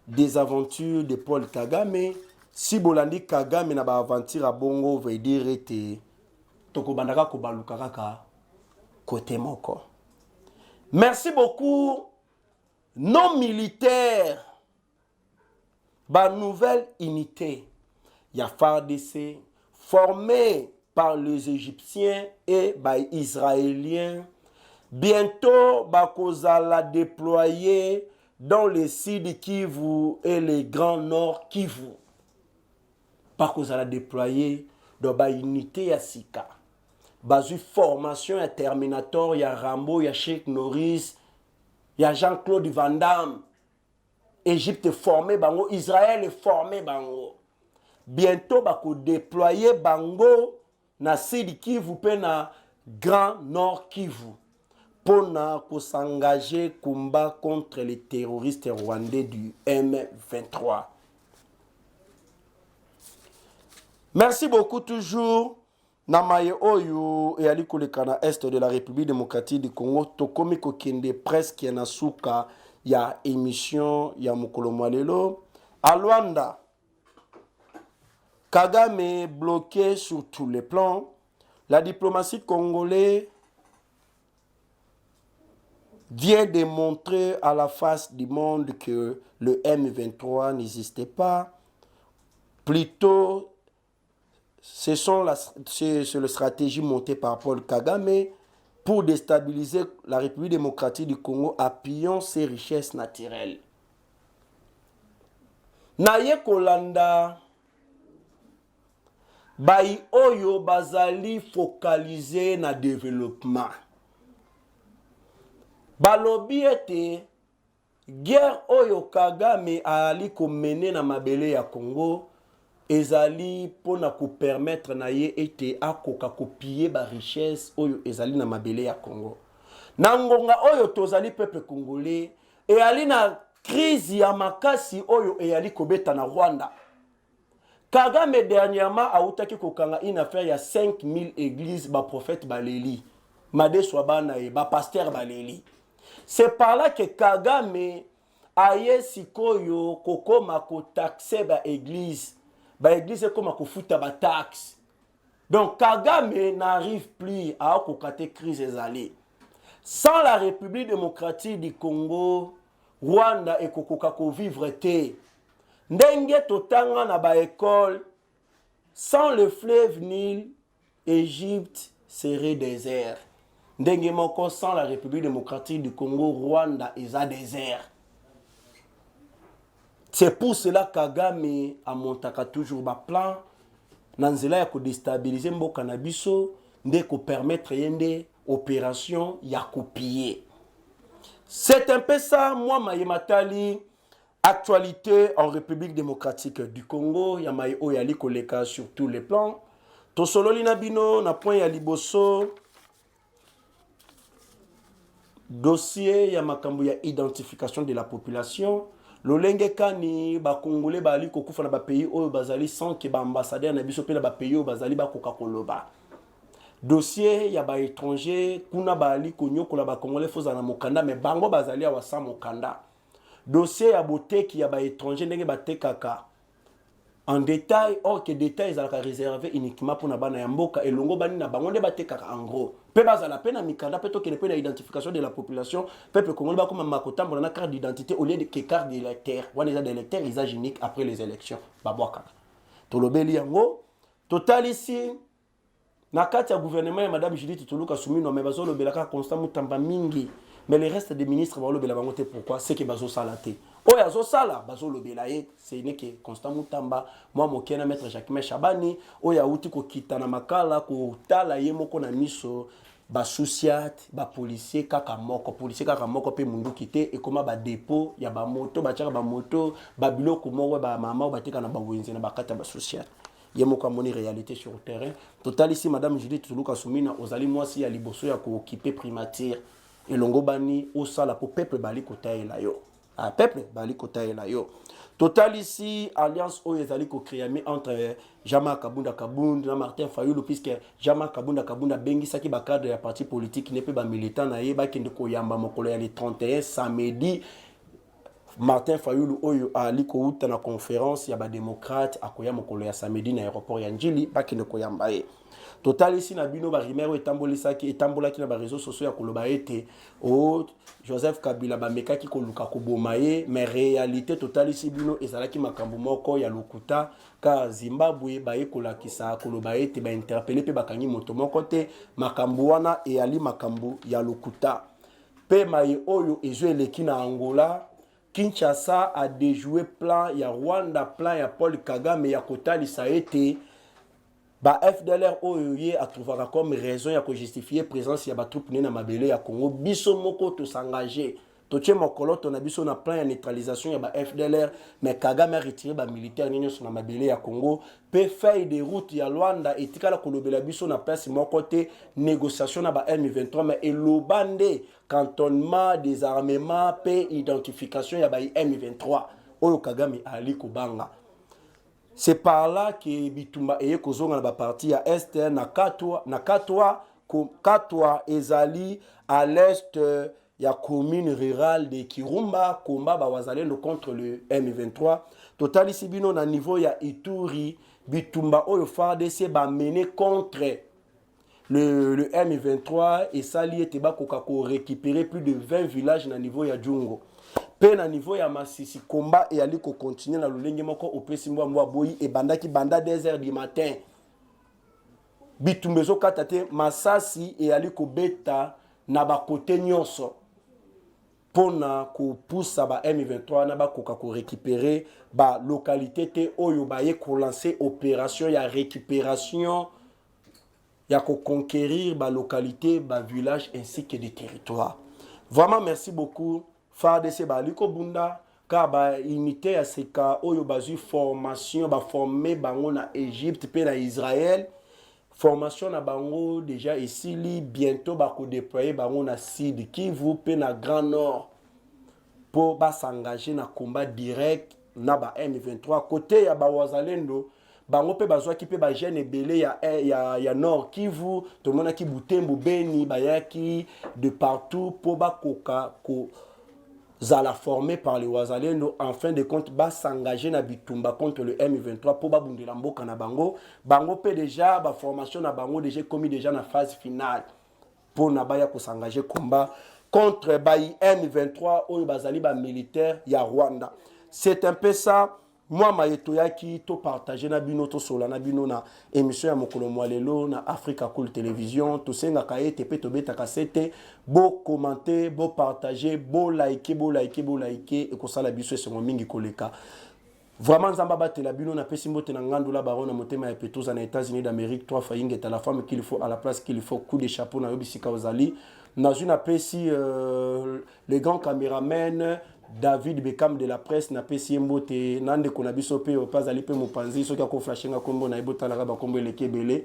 [SPEAKER 3] des aventures de Paul Kagame. Si bolandi Kagame na ba aventure à bongo veut dire te toko bandaka ko baluka kaka côté moko. Merci beaucoup nos militaires. Ba nouvelle unité ya FARDC formée par les Égyptiens et par les Israéliens. Bientôt, Bakozala déployé dans les Sud Kivu et les Grands Nord Kivu. Bakozala déployé dans la unité ya Sika. Bazu formation ya Terminator, ya Rambo, ya Sheikh Norris, ya Jean-Claude Van Damme. Égypte formé bango, Israël est formé bango. bientôt bako déployer bango na Sud Kivu pe na Grand Nord Kivu pour s'engager combat contre les terroristes rwandais du M23. Merci beaucoup toujours. Namaye oyo et ali kolekana est de la République démocratique du Congo tokomi kokende presque na suka ya émission ya mokolo mwalelo à Luanda. Kagame bloqué sur tous les plans. La diplomatie congolaise vient de montrer à la face du monde que le M23 n'existait pas. Plutôt, c'est la stratégie montée par Paul Kagame pour déstabiliser la République démocratique du Congo, appuyant ses richesses naturelles. Naye Kolanda, Bayi Oyo Bazali focalisé na développement. Balobi ete guerre Oyo Kagame ali komene na mabele ya Congo. Ezali pona ko permettre na ye ete akoka kopier ba richesse oyo ezali na mabele ya Congo. Na ngonga oyo tozali peuple congolais e ali na crise ya makasi oyo e ali kobeta na Rwanda. Kagame dernièrement a outaki kokanga une affaire ya 5000 églises ba prophète baleli. Made swabana e ba pasteur baleli. C'est par là que Kagame aye sikoyo kokoma ko taxer ba église. Ba église comme à futa ba taxe. Donc Kagame n'arrive plus à kokate crise ezali. Sans la République démocratique du Congo, Rwanda et kokoka ko vivre te. Ndenge totanga na ba école, sans le fleuve Nil, Égypte serait désert. Ndenge moko sans la République démocratique du Congo, Rwanda est à désert. C'est pour cela que Kagame a monté toujours un plan. Nanzela ya ko déstabiliser mboka na biso, nde ko permettre yende opération ya copier. C'est un peu ça, moi Mayematali, actualité en République démocratique du Congo, ya maye oyali koleka sur tous les plans. Tosololi na bino na point ya liboso. Dossier ya makambo ya identification de la population. Lolenge kani ba Congolais bali kokufa na ba pays oyo bazali sans que ba ambassadeur na biso pe na ba pays oyo bazali ba koka koloba. Dossier ya ba étranger kuna bali konyokola ba Congolais foza na mokanda mais bango bazali awa sa mokanda. Dossier ya boteki ya ba étranger ndenge batekaka en détail, or que détails sont réservés uniquement pour bana ya mboka et longo bani na bango nde batekaka en gros. Pe bazala pe na mikanda pe to ke pe na identification de la population, peuple congolais ba comme makota na carte d'identité au lieu de carte d'électeur. Wana les électeurs ils âge unique après les élections. Babwaka. Tolobeli yango total ici na kati ya gouvernement ya madame Judith Tuluka Sumino mais bazolo belaka Constant Mutamba mingi. Mais le reste des ministres bazolo belaka bango te pourquoi c'est que bazo salate. Oh ya zo sala bazolo belaye c'est ne que Constant Mutamba moi mokena maître Jacques Chabani oya uti ko kitana makala ko tala ye moko na miso ba souciat ba policier kaka moko pe mundu kité et comment ba dépôt ya ba moto ba tchaka ba moto ba biloko moko ba mama ba tika na ba wenze na ba kata ba souciat ye moko moni réalité sur le terrain total ici madame Judith Tuluka Sumina ozali mwasi ya liboso ya ko occuper primature et longo bani au sala pour peuple bali kotaela yo a peuple bali kotaela yo total ici alliance o ezali ko créer entre Jama Kabunda na Martin Fayulu puisque Jama Kabunda bengisaki ba cadre ya parti politique ne peut ba militant na ye ba kende ko yamba mokolo ya le 31 samedi Martin Fayulu oyo ali ko uta na conférence ya ba démocrate akoya mokolo ya samedi na aéroport ya Njili ba kende ko yamba ye total ici na bino ba rimero etambolaki na ba réseaux sociaux ya koloba ete o Joseph Kabila ba mekaki ko luka ko bomaye mais réalité total ici bino ezalaki makambo moko ya lokuta ka Zimbabwe ba ekola kisa koloba ete ba interpeller pe bakangi moto moko te makambo wana e ali makambo ya lokuta pe maye oyo ezwe leki na Angola Kinshasa a déjoué plan ya Rwanda plan ya Paul Kagame ya kotalisa ete ba FDLR oyoye a trouvé comme raison ya ko justifier présence ya ba troupe na mabele ya Congo biso moko to s'engager totie mokolo to na biso na plan ya neutralisation ya ba FDLR mais Kagame a retiré ba militaire nini sur na mabele ya Congo pe feuille de route ya Luanda etikala kolobela biso na place moko te négociation na ba M23 mais elobande cantonnement des armements pe identification ya ba M23 oyo Kagame ali kobanga. C'est par là que bitumba eye kozonga na ba parti ya est na Katwa ezali à l'est ya commune rurale de Kirumba combat ba wazalendo contre le M23 total ici bino na niveau ya Ituri bitumba oyo FARDC ba mené contre le M23 et sali ete ba kokako récupérer plus de 20 villages na niveau ya Djungo. Pe na niveau ya Masisi combat et ali ko continuer na lolenge moko opesi mwa boyi e bandaki banda 2h du matin. Bitumbezo katate Masasi et ali ko beta na ba côté nyonso pona ko poussa ba M23 na ba koka ko récupérer ba localité te oyo ba ye ko lancer opération ya récupération ya ko conquérir ba localité ba village ainsi que des territoires. Vraiment merci beaucoup FARDC ba liko bunda ka ba unité ya seka oyo bazu formation ba former bango na Égypte pe na Israël. Formation na bango déjà ici li bientôt ba ko déployer bango na Sud Kivu pe na Grand Nord pour ba s'engager na combat direct na ba M23 côté ya ba wazalendo bango pe bazwa ki pe ba jeune belé ya Nord Kivu to mona ki Butembo Beni ba yaki de partout pour ba koka ko zala formé par les wazalendo en fin de compte ba s'engager na bitumba contre le M23 pour ba bundela mboka na bango bango pe déjà ba formation na bango déjà commis déjà na phase finale pour na ba ya ko s'engager combat contre ba M23 oyo bazali ba militaire ya Rwanda. C'est un peu ça. Moi mayeto yaki to partager na bino to sola na bino na émission ya mokolo mwalelo na Africa Cool Télévision to senga kaete pe to beta kasete bo commenter bo partager bo liker et ko sala biso se mingi koleka. Vraiment nzamba batela bino na pesi mbote na ngandula barona motema ya petoza na États-Unis d'Amérique 3 fainge est à la femme qu'il faut à la place qu'il faut coup de chapeau na yobisika ozali na une pesi les grands caméramen David Beckham de la presse na pesi mbote nande kona biso pe pas ali pe mopanzi soki ko flashinga kombo na ibota la ba kombo lekebele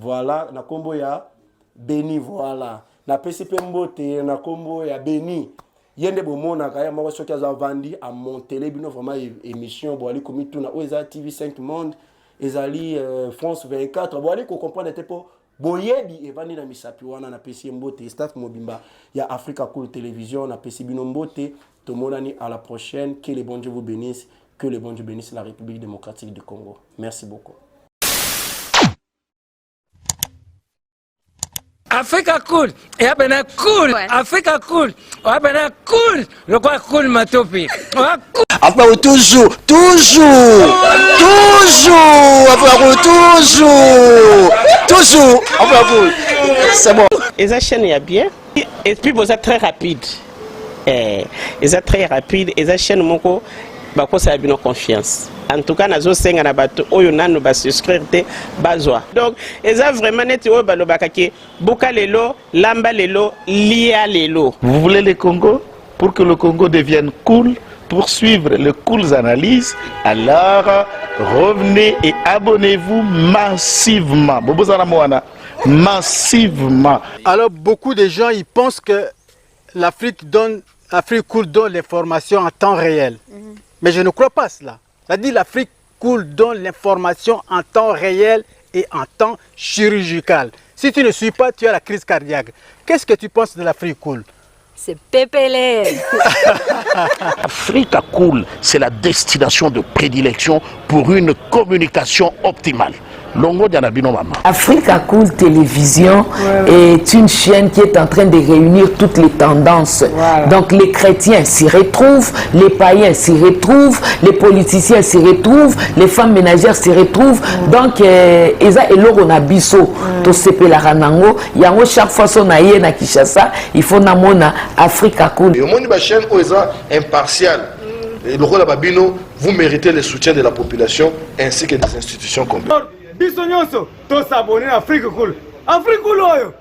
[SPEAKER 3] voilà na kombo ya Beni voilà na pesi pe mbote na kombo ya Beni yende bomona kaya moko soki aza vandi a montele bino vraiment émission bo ali komi tuna oza TV5 Monde ezali France 24 bo ali ko comprendre tepo boyebi evandi na misapi wana na pesi mbote staff mobimba ya Africa Cool Télévision na pesi bino mbote. Tomonani à la prochaine. Que les bons Dieu vous bénissent. Que les bons Dieu bénissent la République démocratique du Congo. Merci beaucoup.
[SPEAKER 4] Africa Cool. Et abena cool. Ouais. Africa Cool. Abena cool. Le quoi cool matopi.
[SPEAKER 5] Après toujours. Après toujours. Après c'est bon.
[SPEAKER 6] Et ça chaîne est bien. Et puis vous êtes très rapide. Ils sont très rapides et ça chaîne moko bako ça bino confiance en tout cas nazo senga na bato oyo nanu ba souscrire te bazwa donc ils ont vraiment net o balobaka ke boka lelo lamba lelo lia lelo.
[SPEAKER 7] Vous voulez le Congo pour que le Congo devienne cool, pour suivre les cool analyses, alors revenez et abonnez-vous massivement. Bobozana Moana massivement.
[SPEAKER 8] Alors beaucoup de gens ils pensent que l'Afrique Cool donne l'information en temps réel. Mais je ne crois pas cela. Ça dit l'Afrique Cool donne l'information en temps réel et en temps chirurgical. Si tu ne suis pas, tu as la crise cardiaque. Qu'est-ce que tu penses de l'Afrique Cool?
[SPEAKER 9] C'est Pépélé.
[SPEAKER 7] Africa Cool, c'est la destination de prédilection pour une communication optimale. Longo Dianabino Mama.
[SPEAKER 10] Africa Cool Télévision est une chaîne qui est en train de réunir toutes les tendances. Voilà. Donc les chrétiens s'y retrouvent, les païens s'y retrouvent, les politiciens s'y retrouvent, les femmes ménagères s'y retrouvent. Donc Eza Eloro Nabiso, to sepe la ranango, yango chaque fois son aïe na Kinshasa, il faut namona Africa Cool.
[SPEAKER 11] Et au monde de la chaîne Oeza impartial. Et le rôle de Babino, vous méritez le soutien de la population ainsi que des institutions complètes.
[SPEAKER 12] Biso nyonso to s'abonner à Africa Cool. Africa Cool oyo.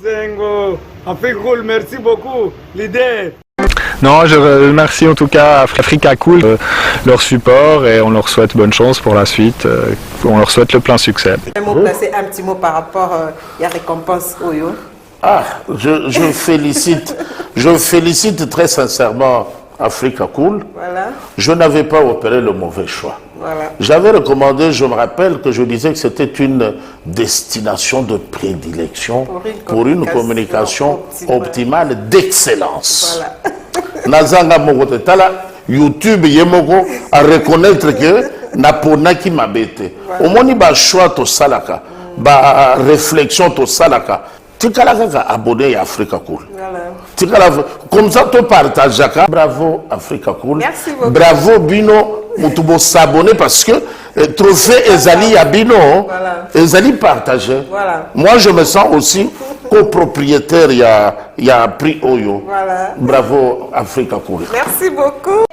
[SPEAKER 12] Zengo. Africa Cool, merci beaucoup leader.
[SPEAKER 13] Non, je remercie en tout cas Africa Cool, leur support, et on leur souhaite bonne chance pour la suite. On leur souhaite le plein succès.
[SPEAKER 14] Placer un petit mot par rapport à la récompense Oyo.
[SPEAKER 15] Ah, je félicite très sincèrement Africa Cool.
[SPEAKER 14] Voilà.
[SPEAKER 15] Je n'avais pas opéré le mauvais choix.
[SPEAKER 14] Voilà.
[SPEAKER 15] J'avais recommandé, je me rappelle que je disais que c'était une destination de prédilection pour une communication optimale d'excellence. Nazanga Mogote Tala, YouTube Yemoko, à reconnaître que Naponaki Mabete. Au moins, il y a choix to salaka, ba réflexion to salaka. Tu as abonné à Africa Cool. Comme ça, tu partages. Bravo Africa Cool.
[SPEAKER 14] Merci beaucoup.
[SPEAKER 15] Bravo Bino. Vous s'abonner parce que trophée Ezali à Bino, Ezali partagé.
[SPEAKER 14] Voilà.
[SPEAKER 15] Moi, je me sens aussi copropriétaire. Il y a prix Oyo.
[SPEAKER 14] Voilà.
[SPEAKER 15] Bravo Africa Cool.
[SPEAKER 14] Merci beaucoup.